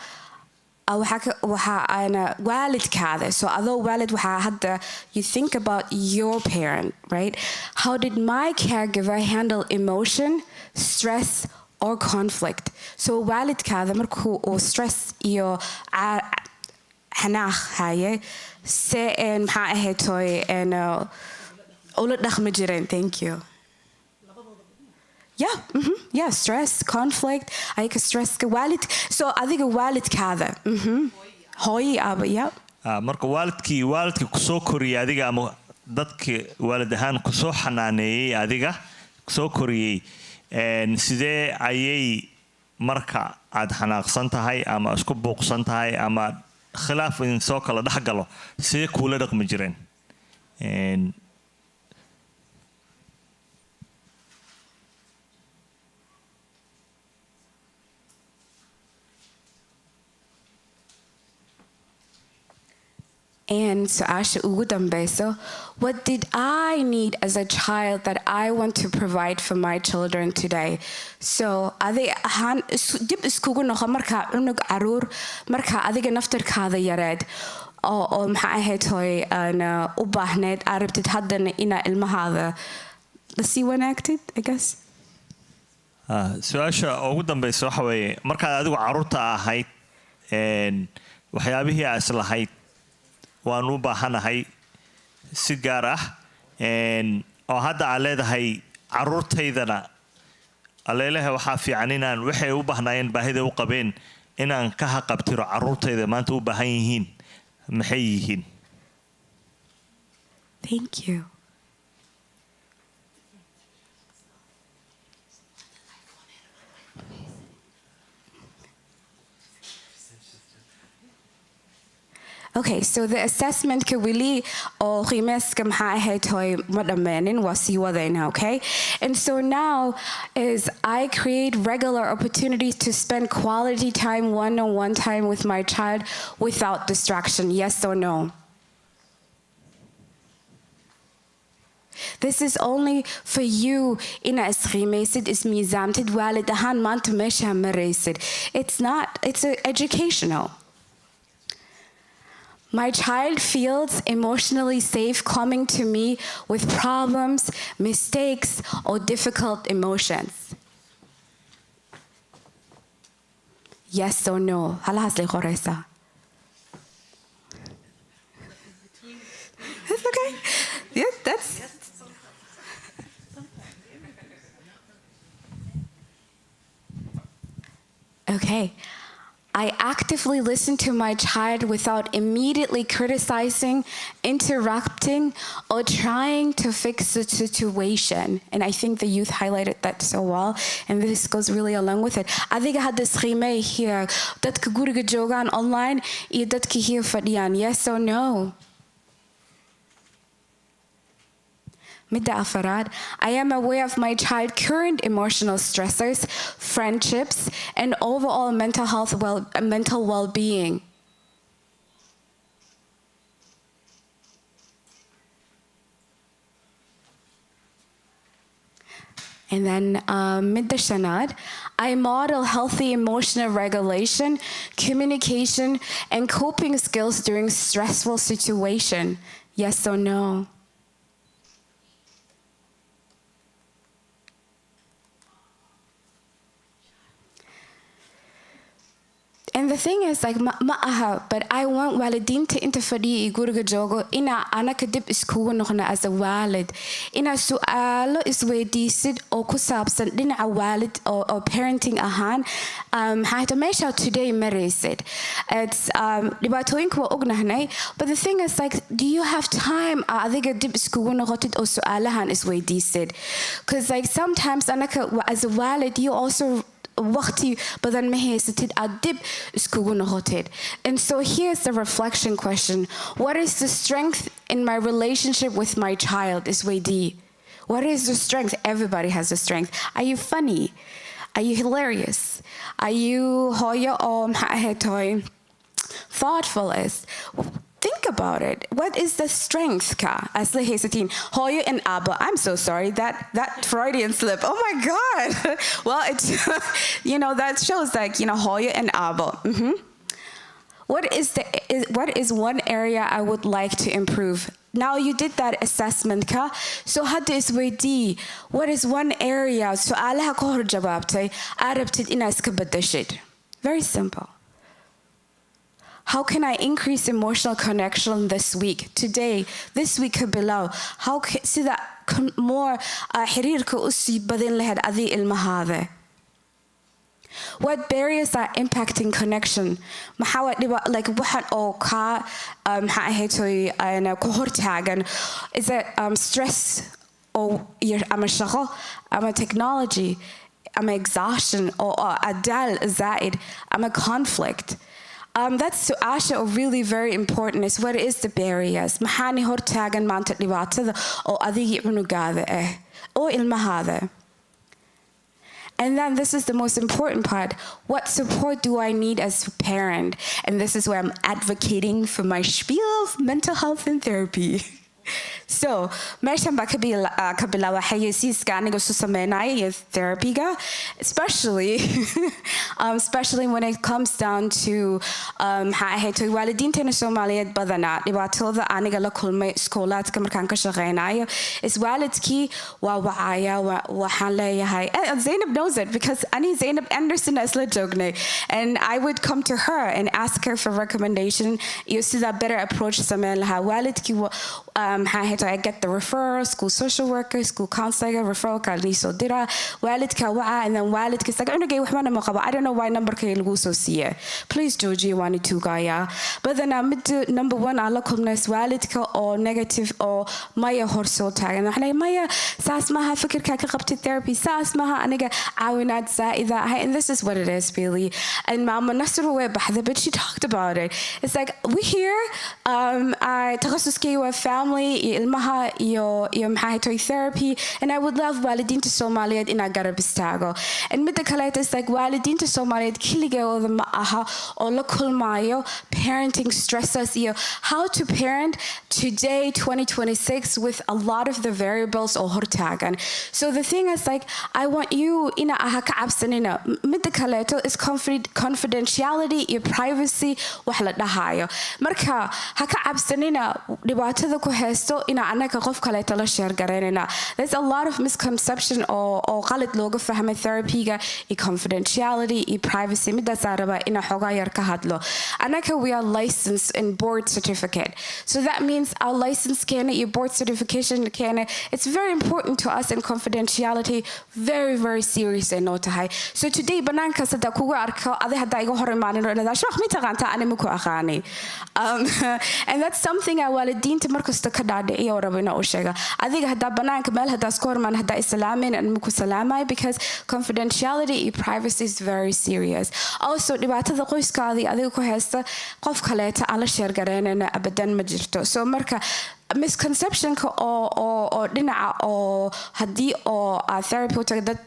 waxa ana waalidkaada, so adoo waalid waxa hadda you think about your parent, right? How did my caregiver handle emotion, stress or conflict? So waalidkaada markuu uu stress iyo xanaaq haye se maxaa ahayd hooy ula dhaqmi jireen. Thank you. Yeah, yeah, stress, conflict, ayaka stress ka waalid. So adiga waalidkaada. Hooyi aba, yeah. Marka waalidkii kusoo koriyay adiga ama dadka waalid ahaan kusoo xanaaneeyay adiga kusoo koriyay sidee ayay marka aad xanaaqsan tahay ama isku buuqsan tahay ama khilaaf in soo kala dhaxgalo sidee kula dhaqmi jireen? And so Asha ugu dambayso, what did I need as a child that I want to provide for my children today? So adiga ahaan dib iskugu noqo marka cunug caruur marka adiga naftarkaada yareed oo maxaa ahayd hooy u baahneed arabtid haddana inaa ilmahaada la sii wanaagtid, I guess. su-aasha ugu dambaysa waxa weeye markaad adigu caruurta ahayd waxyaabihii aad islahayd waan u baahanahay si gaar ah oo hadda aad leedahay caruurtaydana aleelaha waxaa fiican inaan waxay u baahnaayeen baahida u qabeen inaan ka haqabtiro caruurtayda maanta u baahan yihiin maxay yihiin? Thank you. Okay, so the assessment ka wili o qimes ka maxaa ahayd hoy ma dhammeenin waa sii wadayna, okay? And so now is I create regular opportunities to spend quality time, one-on-one time with my child without distraction, yes or no? This is only for you ina isqimaysid ismiisaamtid waalid ahaan maanta meesha maraysid. It's not, it's educational. My child feels emotionally safe coming to me with problems, mistakes, or difficult emotions. Yes or no? Halas le qoraysa. That's okay. Yeah, that's. Okay. I actively listen to my child without immediately criticizing, interrupting, or trying to fix the situation. And I think the youth highlighted that so well, and this goes really along with it. Adiga had this khime here, dadka guriga joogaan online, iyo dadka here fadhiyaan, yes or no? Midda afarad, I am aware of my child's current emotional stressors, friendships, and overall mental well-being. And then midda shanad, I model healthy emotional regulation, communication, and coping skills during stressful situation. Yes or no? And the thing is, like, ma'aha, but I want walidin to interfere guriga jogo ina anaka dib iskugu noqona as a walid. Ina su'aalo isweydiisid oo ku saabsan dhinaca walid or parenting ahaan. Hata meesha today maraysid. It's dhibaatooyinka waa ognahnay, but the thing is, like, do you have time adiga dib iskugu noqotid oo su'aalahan isweydiisid? Because, like, sometimes anaka as a walid, you also waqti badan ma haysatid aad dib iskugu noqotid. And so here's the reflection question. What is the strength in my relationship with my child? Is weydii. What is the strength? Everybody has a strength. Are you funny? Are you hilarious? Are you hoya o mahetoy thoughtful? Think about it. What is the strength ka? Asli hesatin. Hoya and Abba. I'm so sorry. That Freudian slip. Oh my God. Well, it's that shows like Hoya and Abba. What is one area I would like to improve? Now you did that assessment ka. So hadda isweydii. What is one area? So alaha ka hor jawaabtay arabtid ina iska badashid. Very simple. How can I increase emotional connection this week? Today, this week below. How sida more xiriirka u sii badin lahayd adii ilmahaada? What barriers are impacting connection? Maxaa dhiba like waxan oo ka maxaa ahaytoy ana ku hortaagan? Is it stress or ama shaqo ama technology ama exhaustion or adal zaid ama conflict? That's to Asha really very important is what is the barriers? Mahani hortagan maanta dhibaatada oo adigi cunugaada oo ilmahaada. And then this is the most important part. What support do I need as a parent? And this is where I'm advocating for my spiel of mental health and therapy. So, meeshan baa kabilawa xayeysiiska aniga isu sameynaya iyo therapy-ga, especially when it comes down to maxaa ahaytoy waalidiinteena Soomaaliyeed badanaa dhibaatooda aniga la kulmay iskoolaadka markaan ka shaqeynayo is waalidkii waa wacaya waxaan leeyahay Zainab knows it because ani Zainab Anderson isla joognay, and I would come to her and ask her for recommendation iyo sida better approach sameyn lahaa waalidkii maxaa sababtoo I get the referral, school social worker, school counselor, referral ka liisoo dira, waalidka waca, and then waalidka is like, cunugay waxbana ma qabo. I don't know why numberkay lagu soo siiye. Please joojiya waani tuugaya. Badanaa mid number one aan la kulmnays waalidka oo negative oo maya hor soo taagan. Waxaan leeyahay maya saas maaha fikirka ka qabtid therapy, saas maaha aniga caawinaad zaa'ida ahay. And this is what it is really. And Mama Nasru way baxda, but she talked about it. It's like we here I takhasuskay waa family iyo ilmaha iyo maxay tahay therapy, and I would love waalidiinta Soomaaliyeed inaan garab istaago. And midda kaleeto is like waalidiinta Soomaaliyeed keligeeda ma aha oo la kulmaayo parenting stresses iyo how to parent today 2026 with a lot of the variables oo hortaagan. So the thing is like I want you ina aha ka cabsanina. Midda kaleeto is confidentiality iyo privacy wax la dhahayo. Marka ha ka cabsanina dhibaatada ku haysto ina anaga qof kaleeto la share garaynayna. There's a lot of misconception oo qalad looga fahmay therapyga iyo confidentiality iyo privacy. Midaas aan rabaa ina xogaa yar ka hadlo. Anaga we are licensed and board certificate. So that means our license keena iyo board certification keena, it's very important to us, and confidentiality very very serious ay noo tahay. So today banaanka sada kugu arko adi hadda iga hor imaanin oo inaad shaqo ma taqaanta ani ma ku aqaani. And that's something I waalidiinta markasta ka dhaadhiciyo rabo ina u sheega. Adiga hadda banaanka meel hadda iska hor imaan hadda islaamin and ma ku salaamay, because confidentiality and privacy is very serious. Also dhibaatada qoyskaadii adiga ku haysta qof kaleeta aan la share garaynayna abadan ma jirto. So marka misconceptionka oo dhinaca oo haddii oo therapy u taga dad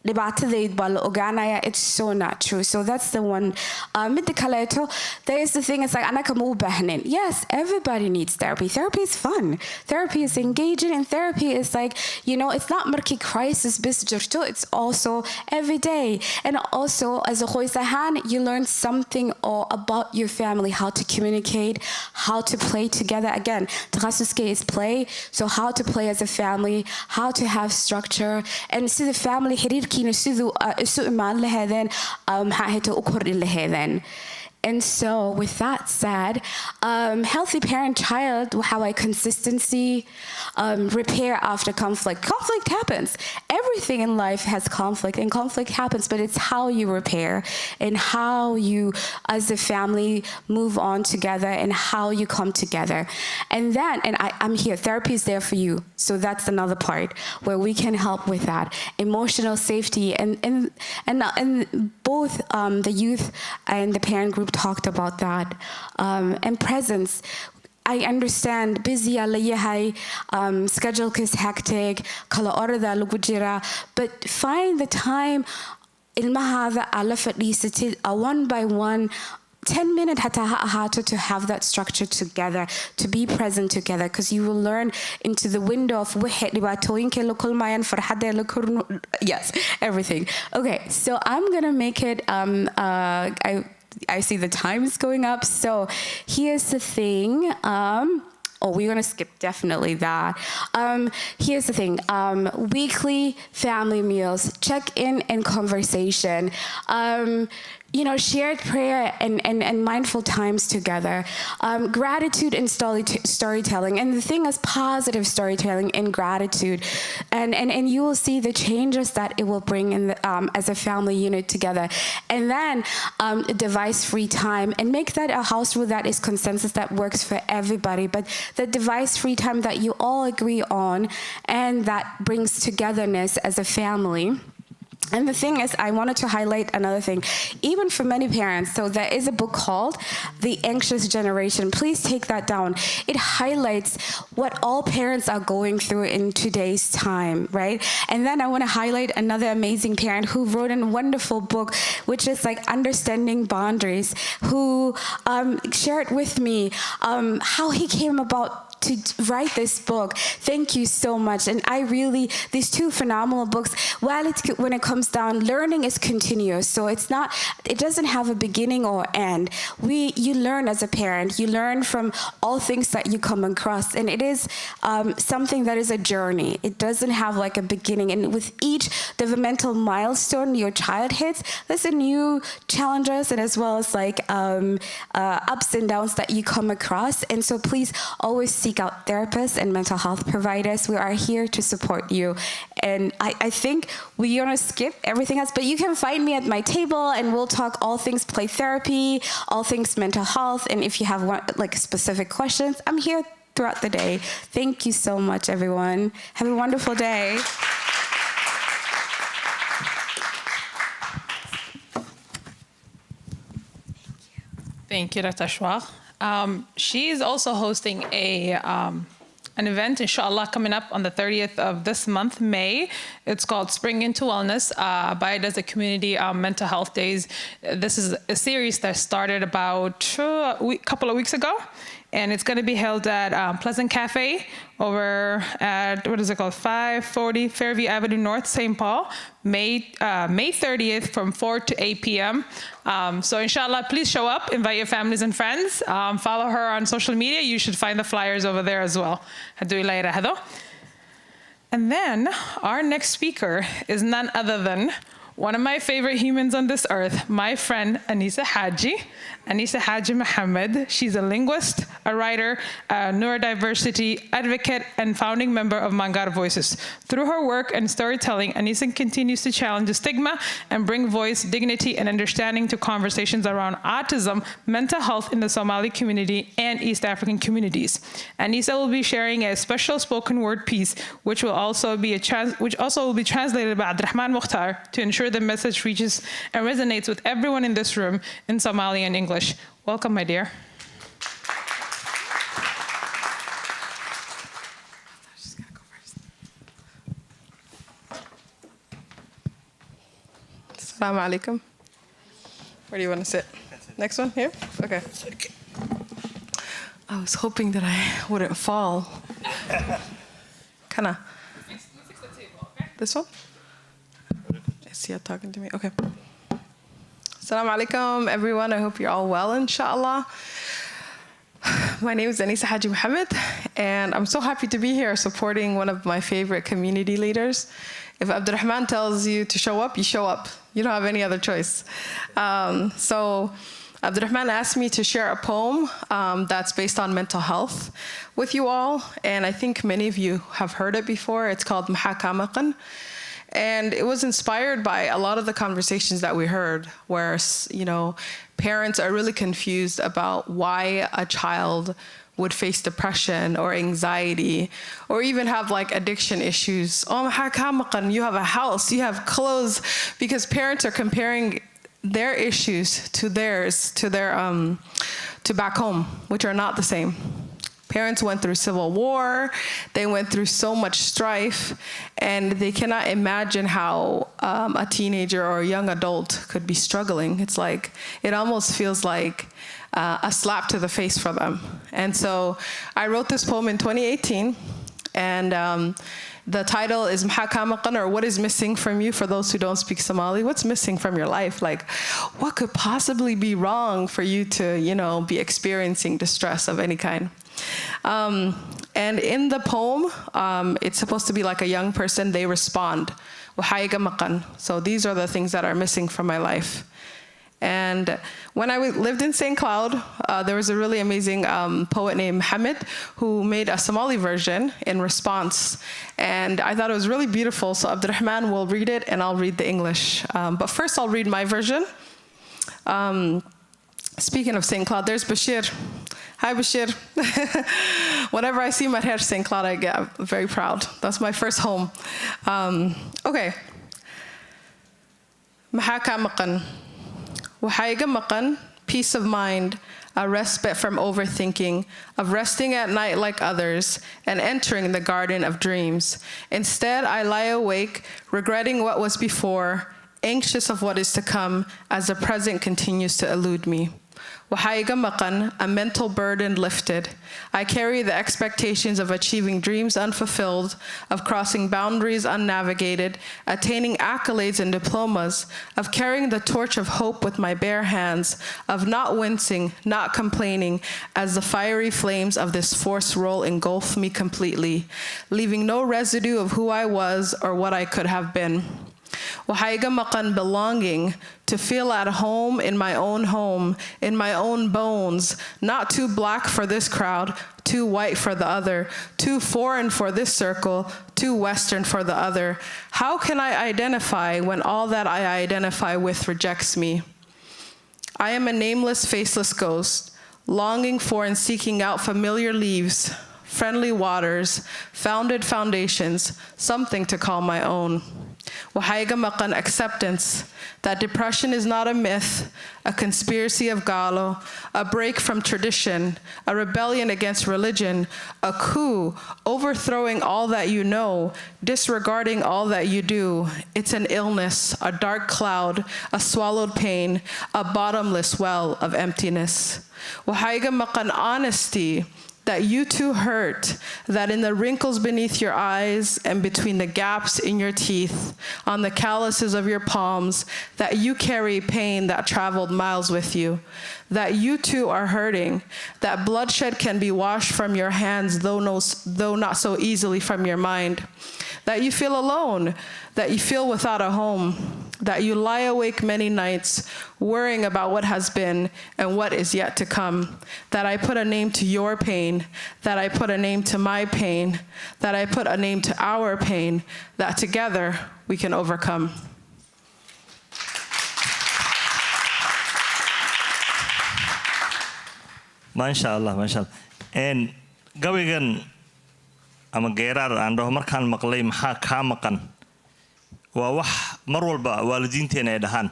dhibaatadeed baa la ogaanaya, it's so not true. So that's the one. Midda kaleeto, there is the thing, it's like anaka ma u baahnin. Yes, everybody needs therapy. Therapy is fun. Therapy is engaging, and therapy is like, you know, it's not marki crisis bis jirto, it's also every day. And also as a khoisahan, you learn something about your family, how to communicate, how to play together. Again, takhasuske is play, so how to play as a family, how to have structure, and see the family xiriirkiina siduu isu imaan lahaydeen maxaa ahayta u kordhin lahaydeen. And so with that said, healthy parent-child, how I consistency, repair after conflict. Conflict happens. Everything in life has conflict, and conflict happens, but it's how you repair and how you, as a family, move on together and how you come together. And then, and I'm here, therapy is there for you. So that's another part where we can help with that. Emotional safety, and both the youth and the parent group talked about that. And presence. I understand busy alayahay, schedule is hectic, kala orada lagu jira, but find the time ilmahada ala fadhiisatid one by one, 10 minutes to have that structure together, to be present together, because you will learn into the window of yes, everything. Okay, so I'm gonna make it I see the time is going up, so here's the thing. We're gonna skip definitely that. Here's the thing. Weekly family meals, check-in and conversation. You know, shared prayer and mindful times together. Gratitude and storytelling. And the thing is positive storytelling and gratitude. And you will see the changes that it will bring in the, as a family unit together. And then device-free time. And make that a house rule that is consensus that works for everybody. But the device-free time that you all agree on and that brings togetherness as a family. And the thing is, I wanted to highlight another thing, even for many parents. So there is a book called The Anxious Generation. Please take that down. It highlights what all parents are going through in today's time, right? And then I want to highlight another amazing parent who wrote a wonderful book, which is like Understanding Boundaries, who shared with me how he came about to write this book. Thank you so much. And I really, these two phenomenal books, when it comes down, learning is continuous. So it doesn't have a beginning or end. You learn as a parent. You learn from all things that you come across. And it is something that is a journey. It doesn't have like a beginning. And with each developmental milestone your child hits, there's a new challenges and as well as like ups and downs that you come across. And so please always see seek out therapists and mental health providers. We are here to support you. And I think we're gonna skip everything else, but you can find me at my table and we'll talk all things play therapy, all things mental health, and if you have specific questions, I'm here throughout the day. Thank you so much, everyone. Have a wonderful day. Thank you, Dr. Ashwaq. She is also hosting an event, inshallah, coming up on the 30th of this month, May. It's called Spring into Wellness. Bayard does a community mental health days. This is a series that started about a couple of weeks ago. And it's going to be held at Pleasant Cafe over at, 540 Fairview Avenue North, St. Paul, May 30th from 4 to 8 p.m. So inshallah, please show up, invite your families and friends, follow her on social media. You should find the flyers over there as well. And then our next speaker is none other than one of my favorite humans on this earth, my friend Anisa Haji Muhammad. She's a linguist, a writer, a neurodiversity advocate, and founding member of Mangar Voices. Through her work and storytelling, Anisa continues to challenge the stigma and bring voice, dignity, and understanding to conversations around autism, mental health in the Somali community and East African communities. Anisa will be sharing a special spoken word piece, which will also be translated by Abdurrahman Mukhtar to ensure the message reaches and resonates with everyone in this room in Somali and English. Welcome, my dear. Assalamu alaikum. Where do you want to sit? Next one, here? Okay. I was hoping that I wouldn't fall. Kinda. This one? Is he talking to me? Okay. Assalamu alaikum, everyone. I hope you're all well, inshallah. My name is Anisa Haji Muhammad, and I'm so happy to be here supporting one of my favorite community leaders. If Abdurrahman tells you to show up, you show up. You don't have any other choice. So Abdurrahman asked me to share a poem that's based on mental health with you all, and I think many of you have heard it before. It's called Mahakamakan. And it was inspired by a lot of the conversations that we heard where, parents are really confused about why a child would face depression or anxiety or even have addiction issues. Oh, you have a house, you have clothes, because parents are comparing their issues to back home, which are not the same. Parents went through civil war, they went through so much strife, and they cannot imagine how a teenager or a young adult could be struggling. It's it almost feels like a slap to the face for them. And so I wrote this poem in 2018, and the title is Mahakamakan, or what is missing from you, for those who don't speak Somali. What's missing from your life? What could possibly be wrong for you to, be experiencing distress of any kind? And in the poem, it's supposed to be like a young person, they respond. So these are the things that are missing from my life. And when I lived in St. Cloud, there was a really amazing poet named Hamid who made a Somali version in response. And I thought it was really beautiful. So Abdurrahman will read it and I'll read the English. But first I'll read my version. Speaking of St. Cloud, there's Bashir. Hi, Bashir. Whenever I see Marher St. Cloud, I get very proud. That's my first home. Okay. Mahakamakan. Waxayga maqan, peace of mind, a respite from overthinking, of resting at night like others, and entering the garden of dreams. Instead, I lie awake, regretting what was before, anxious of what is to come, as the present continues to elude me. Waxayga maqan, a mental burden lifted. I carry the expectations of achieving dreams unfulfilled, of crossing boundaries unnavigated, attaining accolades and diplomas, of carrying the torch of hope with my bare hands, of not wincing, not complaining, as the fiery flames of this force roll engulf me completely, leaving no residue of who I was or what I could have been. Waxaa iga maqan belonging, to feel at home, in my own bones, not too black for this crowd, too white for the other, too foreign for this circle, too Western for the other. How can I identify when all that I identify with rejects me? I am a nameless, faceless ghost, longing for and seeking out familiar leaves, friendly waters, founded foundations, something to call my own. Waxaa iga maqan acceptance, that depression is not a myth, a conspiracy of Galo, a break from tradition, a rebellion against religion, a coup, overthrowing all that you know, disregarding all that you do. It's an illness, a dark cloud, a swallowed pain, a bottomless well of emptiness. Waxaa iga maqan honesty, that you too hurt, that in the wrinkles beneath your eyes and between the gaps in your teeth, on the calluses of your palms, that you carry pain that traveled miles with you, that you too are hurting, that bloodshed can be washed from your hands, though not so easily from your mind, that you feel alone, that you feel without a home, that you lie awake many nights worrying about what has been and what is yet to come, that I put a name to your pain, that I put a name to my pain, that I put a name to our pain, that together we can overcome. Mashallah, mashallah. And gabaygan ama geeraar aan dhaho markaan maqlay maxaa kaa maqan waa wax mar walba waalidiinteena ay dhahaan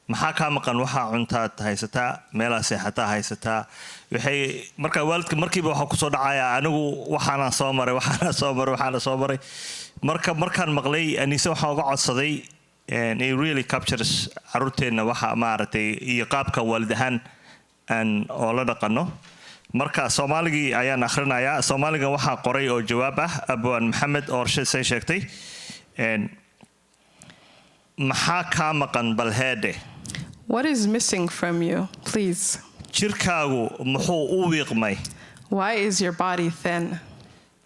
maxaa kaa maqan waxaa cuntaad haysataa meelaa seexataa haysataa waxay markaa waalidka markiiba waxaa kusoo dhacaya anigu waxaana soo maray markaan maqlay Anise waxaa uga codsaday and it really captures caruurteena waxa maaragtay iyo qaabka waalid ahaan aan oo la dhaqano marka Soomaaligi ayaan akhrinayaa Soomaaliga waxaa qoray oo jawaab ah Abwaan Maxamed Oorshe say sheegtay and maxaa kaa maqan balheede. What is missing from you, please? Jirkaagu muxuu u wiiqmay? Why is your body thin?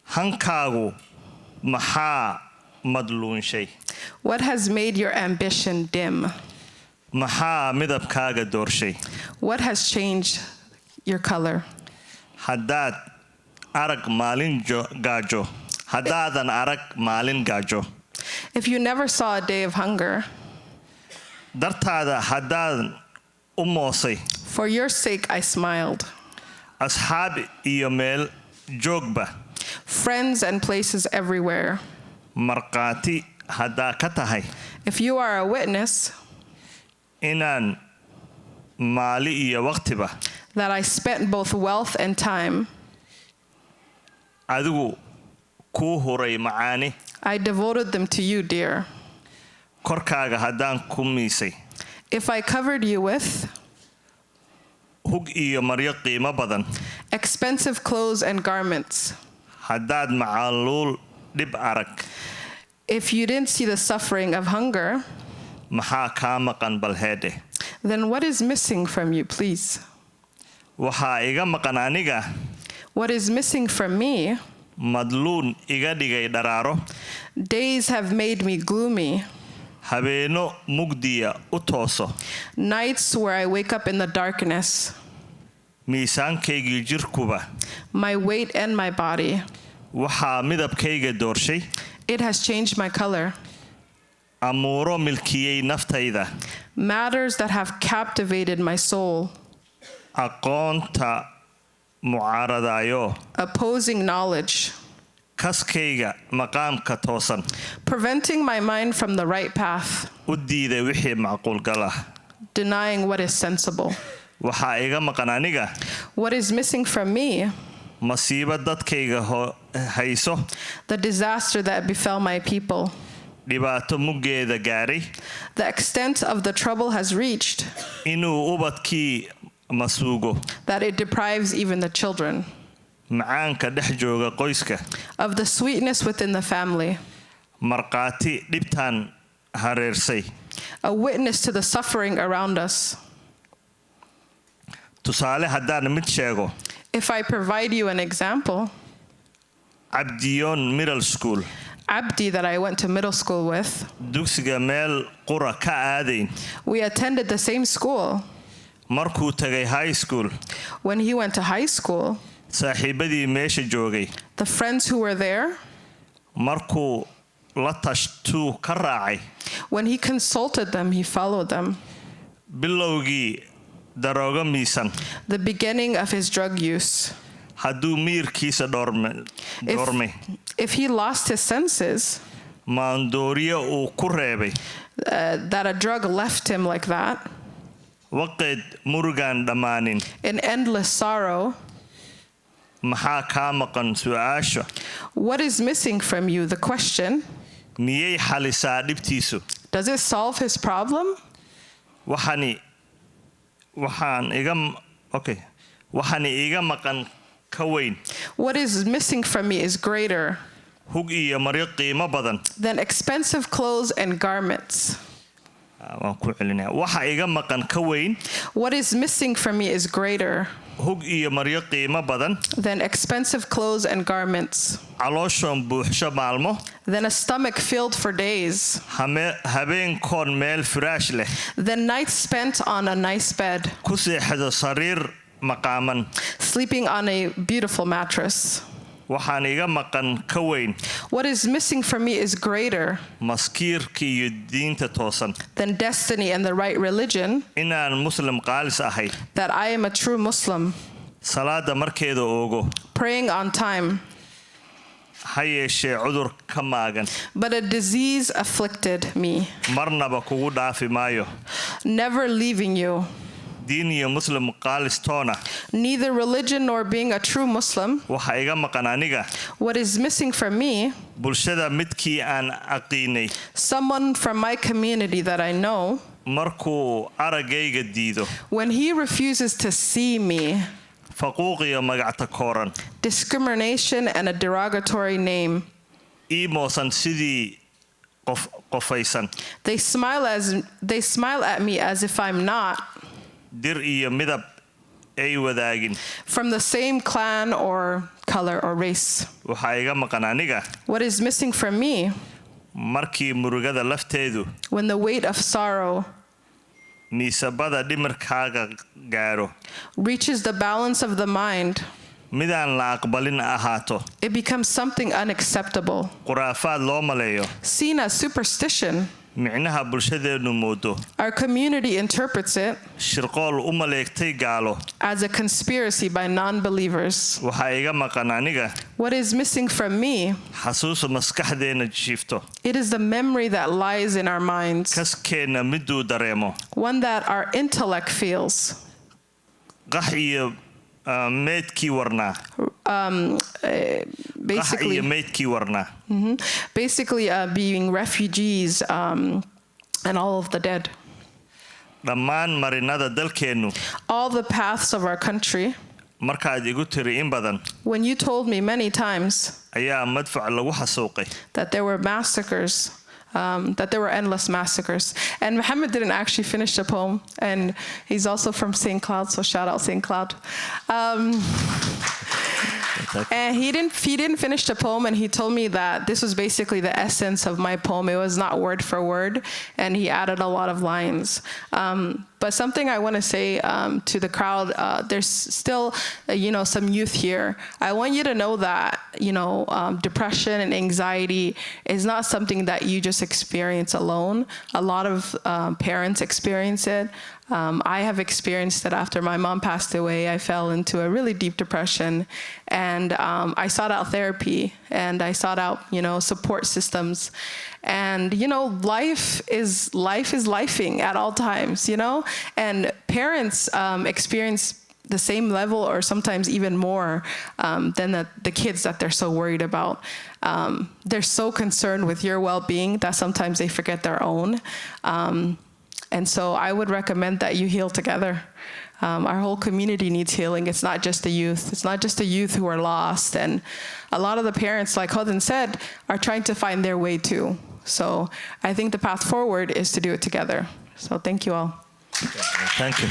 Hankaagu maxaa madluunshay? What has made your ambition dim? Maxaa midabkaaga doorshay? What has changed your color? Haddaad arag maalin gaajo. Haddaadan arag maalin gaajo. If you never saw a day of hunger, dartaada haddaadan u moosay. For your sake I smiled. Asxaab iyo meel joogba. Friends and places everywhere. Marqaati haddaa ka tahay. If you are a witness, inaan maali iyo waqtiba. That I spent both wealth and time. Adigu kuu huray macaani. I devoted them to you, dear. Korkaaga haddaan ku miisay. If I covered you with hug iyo maryo qiimo badan. Expensive clothes and garments. Haddaad macaluul dhib arag. If you didn't see the suffering of hunger, maxaa kaa maqan balheede. Then what is missing from you, please? Waxaa iga maqan aniga. What is missing from me? Madluun iga dhigay dharaaro. Days have made me gloomy. Habeeno mugdiya u tooso. Nights where I wake up in the darkness. Miisaankaygii jirkuba. My weight and my body. Waxaa midabkayga doorshay. It has changed my color. Amuuro milkiyey naftayda. Matters that have captivated my soul. Aqoonta mucaaradaayo. Opposing knowledge. Kaskayga maqaamka toosan. Preventing my mind from the right path. U diiday wixii macquul gala. Denying what is sensible. Waxaa iga maqan aniga. What is missing from me? Masiiba dadkayga hayso. The disaster that befell my people. Dhibaato muggeeda gaaray. The extent of the trouble has reached. Inuu ubadkii masuugo. That it deprives even the children. Macaanka dhex jooga qoyska. Of the sweetness within the family. Marqaati dhibtaan hareersay. A witness to the suffering around us. Tusaale haddaan mid sheego. If I provide you an example, Abdiyoon Middle School. Abdi that I went to middle school with, dugsiga meel qura ka aadayn. we attended the same school. Markuu tagay high school, When he went to high school, saaxiibadii meesha joogay, the friends who were there, markuu la tashtuu ka raacay, when he consulted them, he followed them. bilowgii darooga miisan, The beginning of his drug use. hadduu miirkiisa doormay, If he lost his senses, maandooriye uu ku reebay, that a drug left him like that, waqeed murugaan dhammaanin, in endless sorrow, maxaa kaa maqan su'aasha, what is missing from you? The question, miyay xalisaa dhibtiisu, does it solve his problem? waxaan iga maqan ka weyn, What is missing from me is greater hug iyo maryo qiimo badan. than expensive clothes and garments. Waan ku celinayaa. Waxa iga maqan ka weyn, What is missing from me is greater hug iyo maryo qiimo badan, than expensive clothes and garments, calooshoon buuxsho maalmo, than a stomach filled for days, habeenkoon meel firaash leh, than nights spent on a nice bed, ku seexdo sariir maqaaman. sleeping on a beautiful mattress. Waxaan iga maqan ka weyn, What is missing from me is greater maskiirka iyo diinta toosan, than destiny and the right religion, inaan muslim qaalis ahay, that I am a true Muslim, salaada markeeda oogo, praying on time, ha yeeshee cudur ka maagan, but a disease afflicted me, marnaba kugu dhaafi maayo. never leaving you. Diin iyo muslim qaalis toona, Neither religion nor being a true Muslim. waxa iga maqan aniga, What is missing from me, bulshada midkii aan aqiinay, someone from my community that I know, markuu aragayga diido, when he refuses to see me, faquuq iyo magacta kooran, discrimination and a derogatory name. ii moosan sidii qofaysan, They smile at me as if I'm not dir iyo midab ay wadaagin. from the same clan or color or race. Waxa iga maqan aniga, What is missing from me, markii murugada lafteedu when the weight of sorrow miisabada dhimirkaaga gaaro, reaches the balance of the mind, midaan la aqbalin ahaato, it becomes something unacceptable, khuraafaad loo maleeyo, seen as superstition. micnaha bulshadeenu moodo, Our community interprets it shirqool u maleegtay gaalo. as a conspiracy by non-believers. Waxa iga maqan aniga, What is missing from me, xasuusa maskaxdeena jiifto, it is the memory that lies in our minds, kaskeenna miduu dareemo, one that our intellect feels. qax iyo meydkii warnaa, qax Basically, iyo meydkii warnaa, basically being refugees and all of the dead. dhammaan marinada dalkeennu, All the paths of our country. markaad igu tiri in badan, When you told me many times ayaa madfac lagu xasuuqay. that there were massacres, that there were endless massacres. And Muhammad didn't actually finish the poem, and he's also from St. Cloud, so shout out St. Cloud. And he didn't finish the poem, and he told me that this was basically the essence of my poem. It was not word for word, and he added a lot of lines. But something I want to say to the crowd, there's still, some youth here. I want you to know that, depression and anxiety is not something that you just experience alone. A lot of parents experience it. I have experienced it after my mom passed away. I fell into a really deep depression, and I sought out therapy, and I sought out, support systems. And, life is lifing at all times, and parents experience the same level or sometimes even more than the kids that they're so worried about. They're so concerned with your well-being that sometimes they forget their own. And so I would recommend that you heal together. Our whole community needs healing. It's not just the youth. It's not just the youth who are lost. And a lot of the parents, like Hodan said, are trying to find their way too. So I think the path forward is to do it together. So thank you all. Thank you.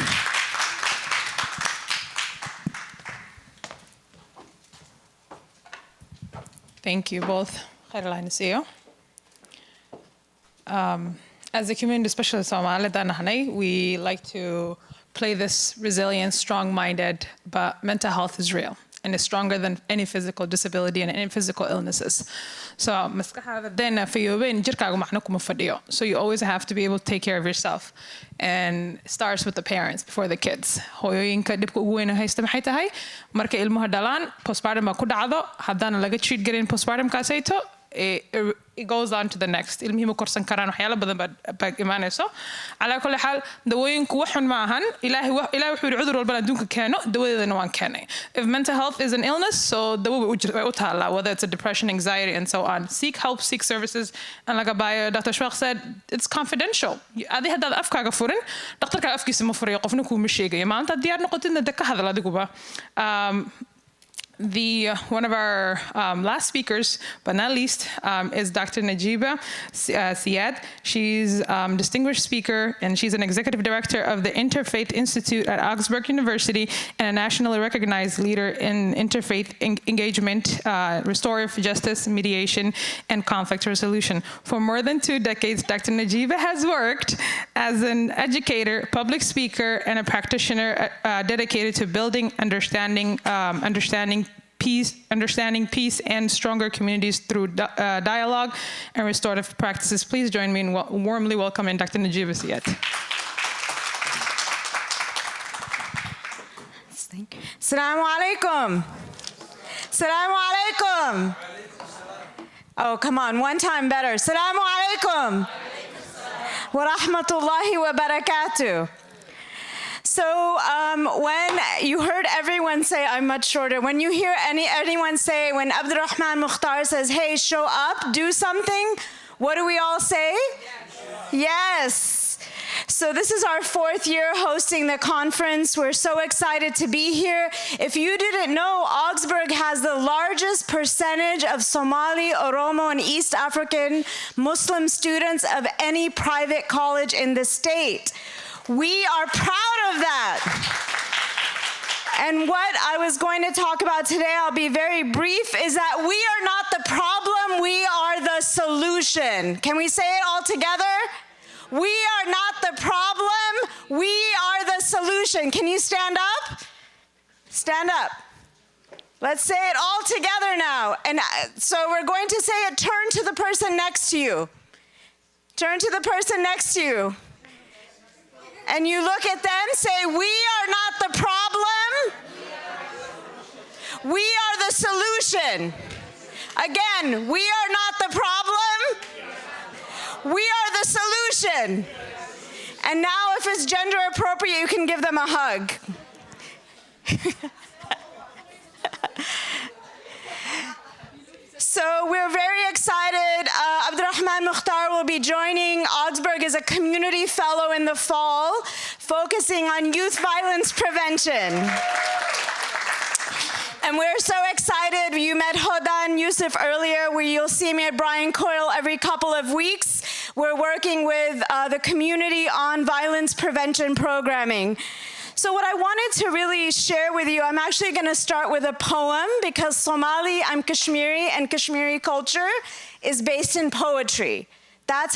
Thank you both. خير الله ينسيه. As a community, especially Somali, we like to play this resilient, strong-minded, but mental health is real and is stronger than any physical disability and any physical illnesses. So so you always have to be able to take care of yourself, and it starts with the parents before the kids. Hooyooyinka dhibka ugu weyn haysta maxay tahay markay ilmuhu dhalaan postpartum ku dhacdo haddana laga treat garin postpartumkaasayto it goes on to the next. ilmihii ma korsan karaan waxyaalo badan baa imaanayso calaa kulli xaal dawooyinku waxun ma ahan ilaahay wuxuu yidhi cudur walbana adduunka keeno dawadeedana waan keenay. If mental health is an illness, so dawo way u taallaa, whether it's a depression, anxiety, and so on. Seek help, seek services, and like Dr. Schwach said, it's confidential. adi haddaad afkaaga furin dhakhtarkaaga afkiisa ma furayo, qofna kuuma sheegayo. maalinta diyaar noqotidna de ka hadal adiguba. One of our last speakers, but not least, is Dr. Najiba Siad. She's a distinguished speaker, and she's an executive director of the Interfaith Institute at Augsburg University and a nationally recognized leader in interfaith engagement, restorative justice, mediation, and conflict resolution. For more than 2 decades, Dr. Najiba has worked as an educator, public speaker, and a practitioner dedicated to building, understanding peace and stronger communities through dialogue and restorative practices. Please join me in warmly welcoming Dr. Najiba Siad. Assalamu alaikum. Assalamu alaikum. Oh, come on, one time better. Assalamu alaikum. Wa rahmatullahi wa barakatuh. So when you heard everyone say, I'm much shorter, when you hear anyone say, when Abdurrahman Mukhtar says, hey, show up, do something, what do we all say? Yes. So this is our 4th year hosting the conference. We're so excited to be here. If you didn't know, Augsburg has the largest percentage of Somali, Oromo, and East African Muslim students of any private college in the state. We are proud of that. And what I was going to talk about today, I'll be very brief, is that we are not the problem, we are the solution. Can we say it all together? We are not the problem, we are the solution. Can you stand up? Stand up. Let's say it all together now. And so we're going to say it, turn to the person next to you. Turn to the person next to you. And you look at them, say, we are not the problem. We are the solution. Again, we are not the problem. We are the solution. And now if it's gender appropriate, you can give them a hug. So we're very excited. Abdurrahman Mukhtar will be joining Augsburg as a community fellow in the fall, focusing on youth violence prevention. And we're so excited. You met Hodan Yusuf earlier, where you'll see me at Brian Coyle every couple of weeks. We're working with the community on violence prevention programming. So what I wanted to really share with you, I'm actually going to start with a poem, because Somali, I'm Kashmiri, and Kashmiri culture is based in poetry. That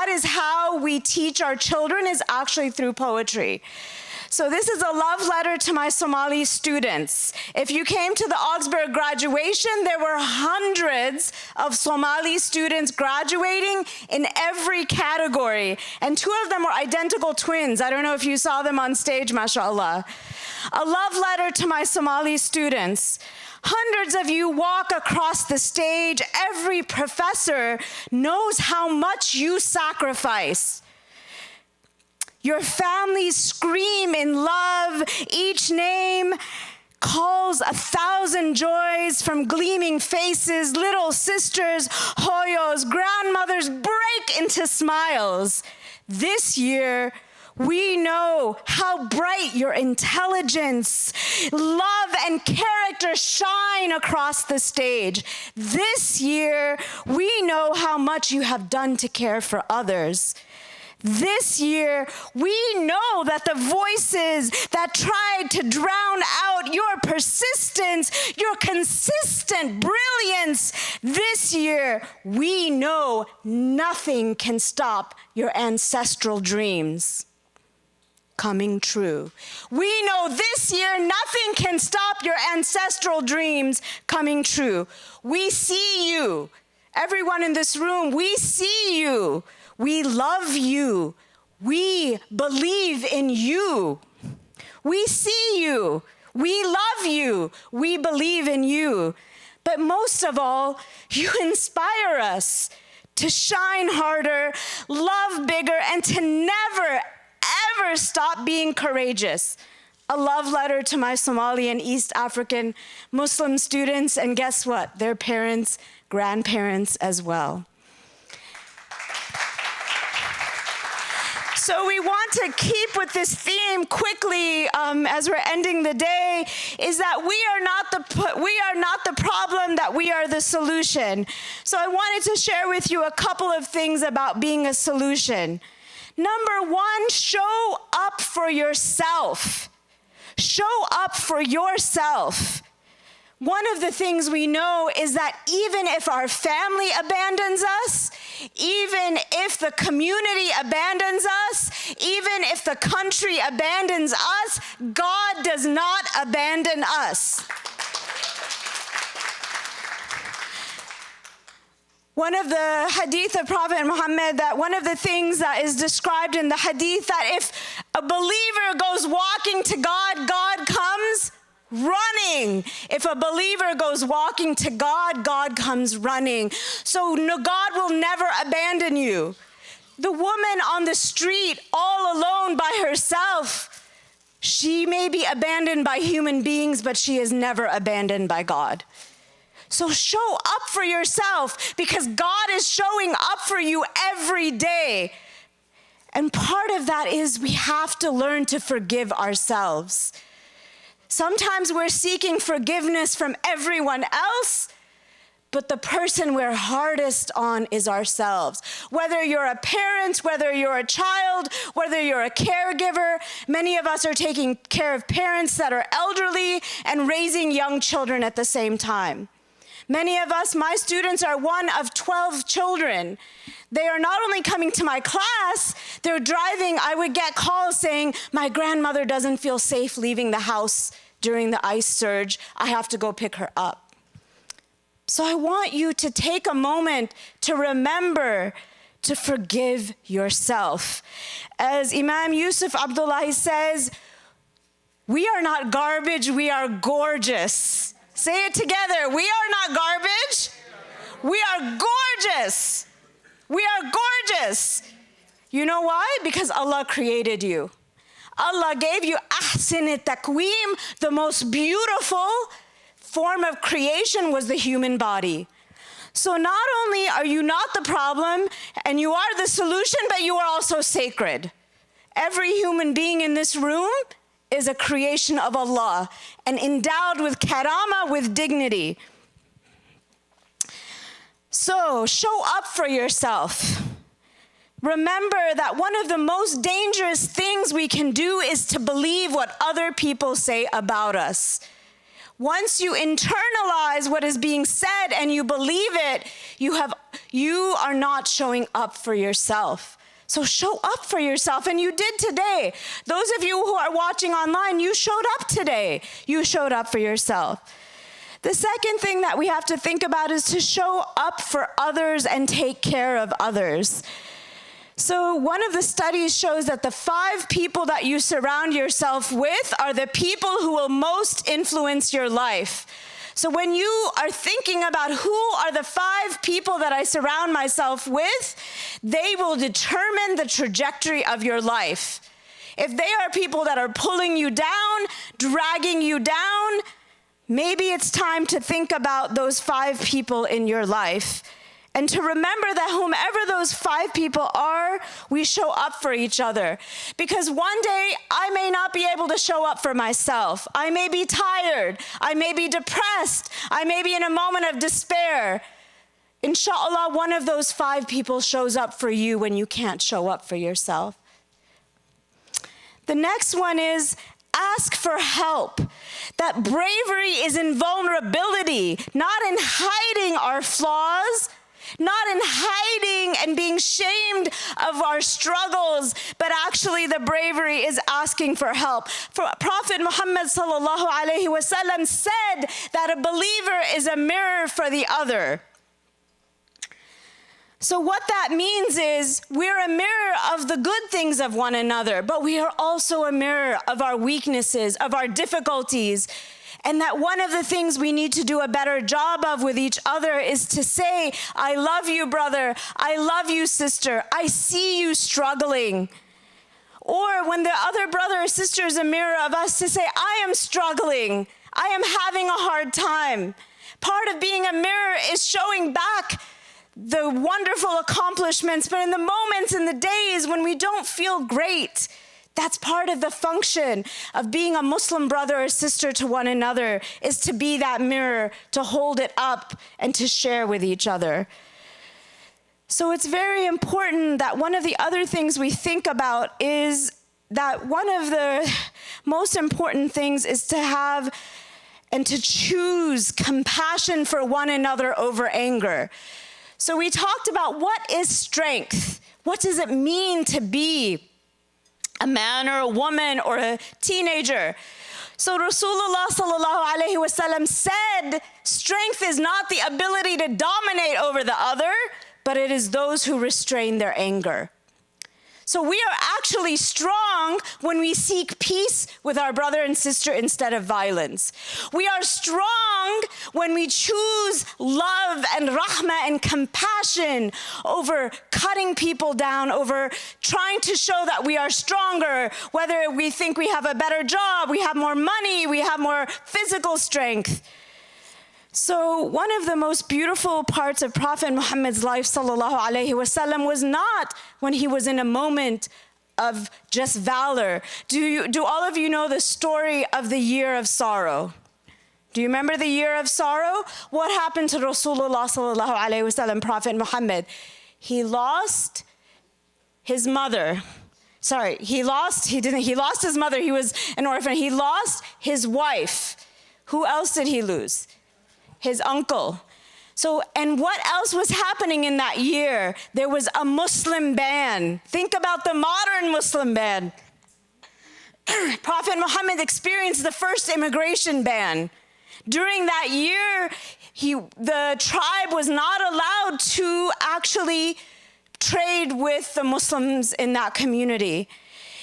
is how we teach our children, is actually through poetry. So this is a love letter to my Somali students. If you came to the Augsburg graduation, there were hundreds of Somali students graduating in every category. And 2 of them were identical twins. I don't know if you saw them on stage, mashallah. A love letter to my Somali students. Hundreds of you walk across the stage. Every professor knows how much you sacrifice. Your families scream in love. Each name calls 1,000 joys from gleaming faces. Little sisters, hoyos, grandmothers break into smiles. This year, we know how bright your intelligence, love, and character shine across the stage. This year, we know how much you have done to care for others. This year, we know that the voices that tried to drown out your persistence, your consistent brilliance, this year, we know nothing can stop your ancestral dreams coming true. We know this year nothing can stop your ancestral dreams coming true. We see you. Everyone in this room, we see you. We love you. We believe in you. We see you. We love you. We believe in you. But most of all, you inspire us to shine harder, love bigger, and to never, ever stop being courageous. A love letter to my Somali and East African Muslim students, and guess what? Their parents, grandparents as well. So we want to keep with this theme quickly as we're ending the day, is that we are not the problem, that we are the solution. So I wanted to share with you a couple of things about being a solution. Number one, show up for yourself. Show up for yourself. One of the things we know is that even if our family abandons us, even if the community abandons us, even if the country abandons us, God does not abandon us. One of the hadith of Prophet Muhammad, that one of the things that is described in the hadith, that if a believer goes walking to God, God comes running. If a believer goes walking to God, God comes running. So no, God will never abandon you. The woman on the street, all alone by herself, she may be abandoned by human beings, but she is never abandoned by God. So show up for yourself, because God is showing up for you every day. And part of that is we have to learn to forgive ourselves. Sometimes we're seeking forgiveness from everyone else, but the person we're hardest on is ourselves. Whether you're a parent, whether you're a child, whether you're a caregiver, many of us are taking care of parents that are elderly and raising young children at the same time. Many of us, my students, are one of 12 children. They are not only coming to my class, they're driving. I would get calls saying, my grandmother doesn't feel safe leaving the house during the ice surge. I have to go pick her up. So I want you to take a moment to remember to forgive yourself. As Imam Yusuf Abdullahi says, we are not garbage, we are gorgeous. Say it together. We are not garbage. We are gorgeous. We are gorgeous. You know why? Because Allah created you. Allah gave you ahsin taqweem, the most beautiful form of creation was the human body. So not only are you not the problem and you are the solution, but you are also sacred. Every human being in this room is a creation of Allah and endowed with karama, with dignity. So show up for yourself. Remember that one of the most dangerous things we can do is to believe what other people say about us. Once you internalize what is being said and you believe it, you are not showing up for yourself. So show up for yourself, and you did today. Those of you who are watching online, you showed up today. You showed up for yourself. The second thing that we have to think about is to show up for others and take care of others. So one of the studies shows that the 5 people that you surround yourself with are the people who will most influence your life. So when you are thinking about who are the 5 people that I surround myself with, they will determine the trajectory of your life. If they are people that are pulling you down, dragging you down, maybe it's time to think about those 5 people in your life. And to remember that whomever those 5 people are, we show up for each other. Because one day, I may not be able to show up for myself. I may be tired. I may be depressed. I may be in a moment of despair. inshallah, one of those 5 people shows up for you when you can't show up for yourself. The next one is ask for help. That bravery is in vulnerability, not in hiding our flaws, not in hiding and being shamed of our struggles, but actually the bravery is asking for help. For Prophet Muhammad sallallahu alaihi wasallam said that a believer is a mirror for the other. So what that means is we're a mirror of the good things of one another, but we are also a mirror of our weaknesses, of our difficulties. And that one of the things we need to do a better job of with each other is to say, I love you, brother. I love you, sister. I see you struggling. Or when the other brother or sister is a mirror of us, to say, I am struggling. I am having a hard time. Part of being a mirror is showing back the wonderful accomplishments, but in the moments, in the days when we don't feel great, that's part of the function of being a Muslim brother or sister to one another, is to be that mirror, to hold it up and to share with each other. So it's very important that one of the other things we think about is that one of the most important things is to have and to choose compassion for one another over anger. So we talked about what is strength? What does it mean to be a man or a woman or a teenager? So Rasulullah sallallahu alaihi wasallam said, strength is not the ability to dominate over the other, but it is those who restrain their anger. So we are actually strong when we seek peace with our brother and sister instead of violence. We are strong when we choose love and rahmah and compassion over cutting people down, over trying to show that we are stronger, whether we think we have a better job, we have more money, we have more physical strength. So one of the most beautiful parts of Prophet Muhammad's life, sallallahu alaihi wasallam, was not when he was in a moment of just valor. Do all of you know the story of the year of sorrow? Do you remember the year of sorrow? What happened to Rasulullah sallallahu alaihi wasallam, Prophet Muhammad? He lost his mother. He lost his mother. He was an orphan. He lost his wife. Who else did he lose? His uncle. So, and what else was happening in that year? There was a Muslim ban. Think about the modern Muslim ban. Prophet Muhammad experienced the first immigration ban. During that year, the tribe was not allowed to actually trade with the Muslims in that community.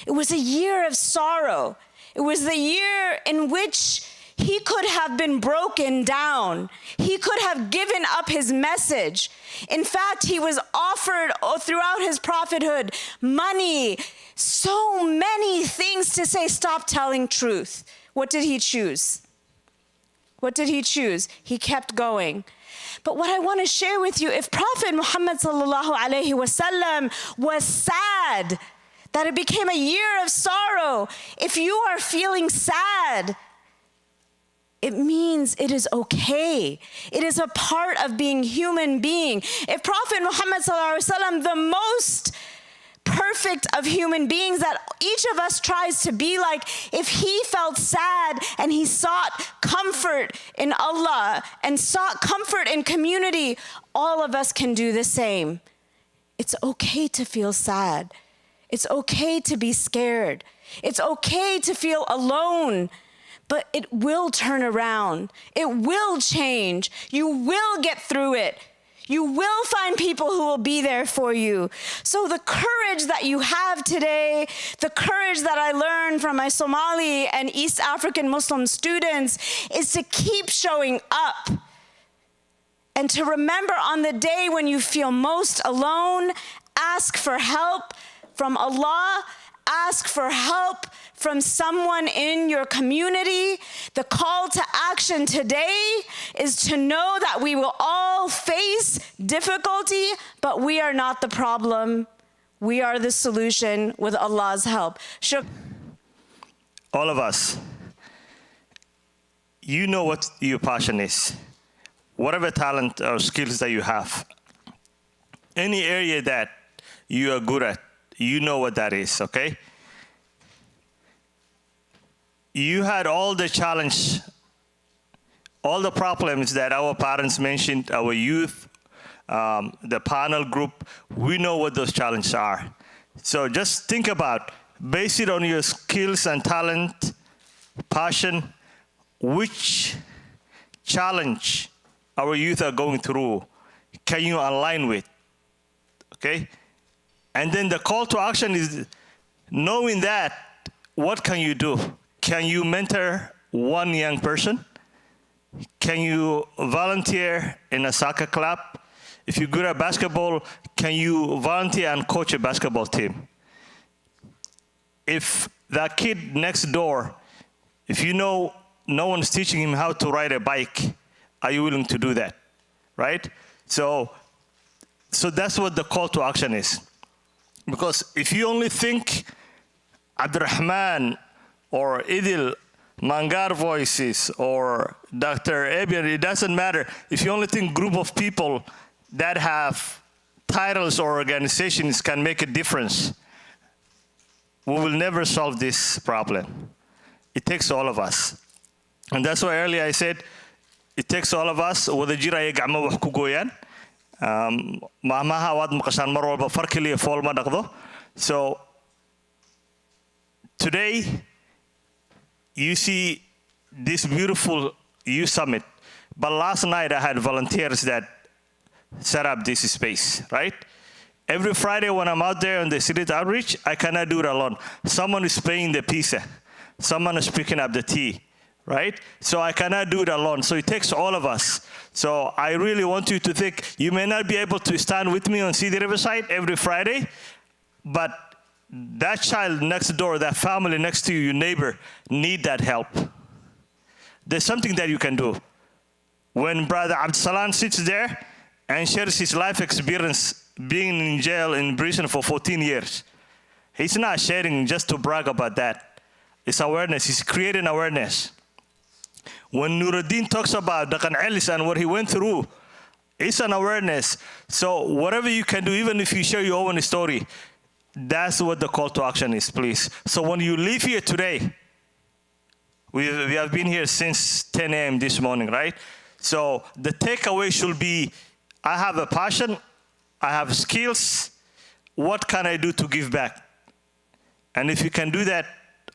It was a year of sorrow. It was the year in which he could have been broken down. He could have given up his message. In fact, he was offered throughout his prophethood money, so many things to say, stop telling truth. What did he choose? What did he choose? He kept going. But what I want to share with you, if Prophet Muhammad sallallahu alaihi wasallam was sad that it became a year of sorrow, if you are feeling sad, it means it is okay. It is a part of being human being. If Prophet Muhammad sallallahu alaihi wasallam, the most perfect of human beings that each of us tries to be like, if he felt sad and he sought comfort in Allah and sought comfort in community, all of us can do the same. It's okay to feel sad. It's okay to be scared. It's okay to feel alone. But it will turn around. It will change. You will get through it. You will find people who will be there for you. So the courage that you have today, the courage that I learned from my Somali and East African Muslim students, is to keep showing up and to remember on the day when you feel most alone, ask for help from Allah, ask for help from someone in your community. The call to action today is to know that we will all face difficulty, but we are not the problem. We are the solution with Allah's help. All of us, you know what your passion is. whatever talent or skills that you have, any area that you are good at, you know what that is, okay? You had all the challenge, all the problems that our parents mentioned, our youth, the panel group, we know what those challenges are. So just think about, base it on your skills and talent, passion, which challenge our youth are going through, can you align with, okay? And then the call to action is knowing that, what can you do? Can you mentor one young person? Can you volunteer in a soccer club? If you're good at basketball, can you volunteer and coach a basketball team? If that kid next door, if you know no one's teaching him how to ride a bike, are you willing to do that, right? So that's what the call to action is. Because if you only think Abdurrahman or Idil, Mangar Voices, or Dr. Abian, it doesn't matter. If you only think group of people that have titles or organizations can make a difference, we will never solve this problem. It takes all of us. And that's why earlier I said, it takes all of us. Wada jira ay gacmo wax ku gooyaan. Maamaha waad maqashaan mar walba far kaliya fool ma dhaqdo. So today, you see this beautiful youth summit. But last night I had volunteers that set up this space, right? Every Friday when I'm out there on the street outreach, I cannot do it alone. Someone is paying the pizza. Someone is picking up the tea, right? So I cannot do it alone. So it takes all of us. So I really want you to think, you may not be able to stand with me on CD Riverside every Friday, but that child next door, that family next to you, your neighbor, need that help. There's something that you can do. When Brother Abdsalan sits there and shares his life experience being in jail, in prison for 14 years, he's not sharing just to brag about that. It's awareness. He's creating awareness. When Nuruddin talks about Dakan Ellis and what he went through, it's an awareness. So whatever you can do, even if you share your own story, that's what the call to action is, please. So when you leave here today, we have been here since 10 a.m. this morning, right? So the takeaway should be, I have a passion, I have skills, what can I do to give back? And if you can do that,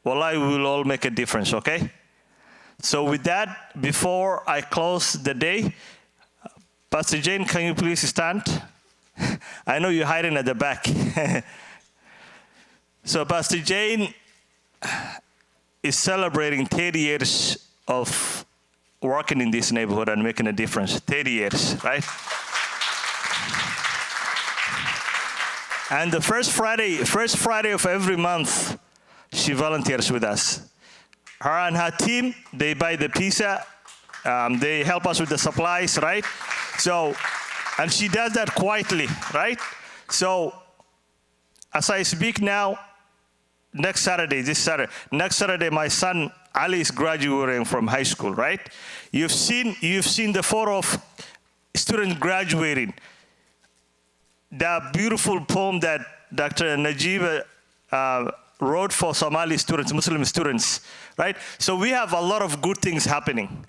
wallahi, we will all make a difference, okay? So with that, before I close the day, Pastor Jane, can you please stand? I know you're hiding at the back. So Pastor Jane is celebrating 30 years of working in this neighborhood and making a difference. 30 years, right? And the first Friday of every month, she volunteers with us. Her and her team, they buy the pizza, they help us with the supplies, right? So, and she does that quietly, right? So, as I speak now, next Saturday, my son Ali is graduating from high school, right? You've seen the photo of students graduating. That beautiful poem that Dr. Najib wrote for Somali students, Muslim students, right? So we have a lot of good things happening.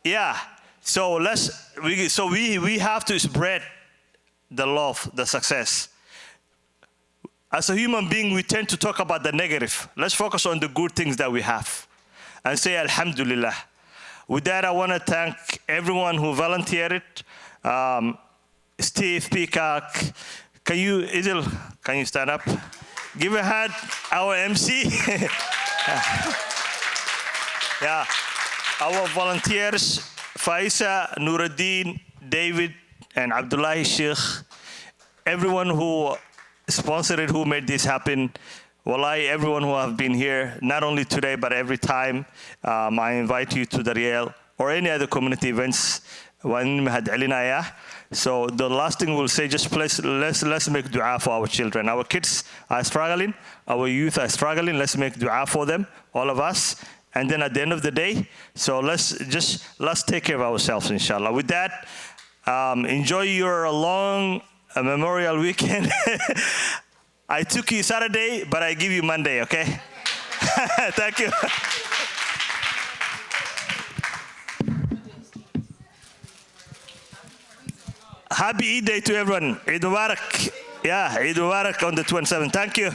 Yeah. So we have to spread the love, the success. As a human being, we tend to talk about the negative. Let's focus on the good things that we have and say Alhamdulillah. With that, I want to thank everyone who volunteered. Steve Peacock, can you stand up? Give a hand, our MC. Yeah, our volunteers, Faisa, Nuruddin, David, and Abdullahi Sheikh, everyone who sponsored it, who made this happen. Wallahi, everyone who have been here, not only today, but every time, I invite you to Daryeel or any other community events. So the last thing we'll say, just please, let's make dua for our children. Our kids are struggling, our youth are struggling. Let's make dua for them, all of us. and then at the end of the day, so let's take care of ourselves, inshallah. With that, enjoy your long Memorial weekend. I took you Saturday, but I give you Monday, okay? Thank you. Happy Eid Day to everyone. Eid Mubarak. Yeah, Eid Mubarak on the 27th. Thank you.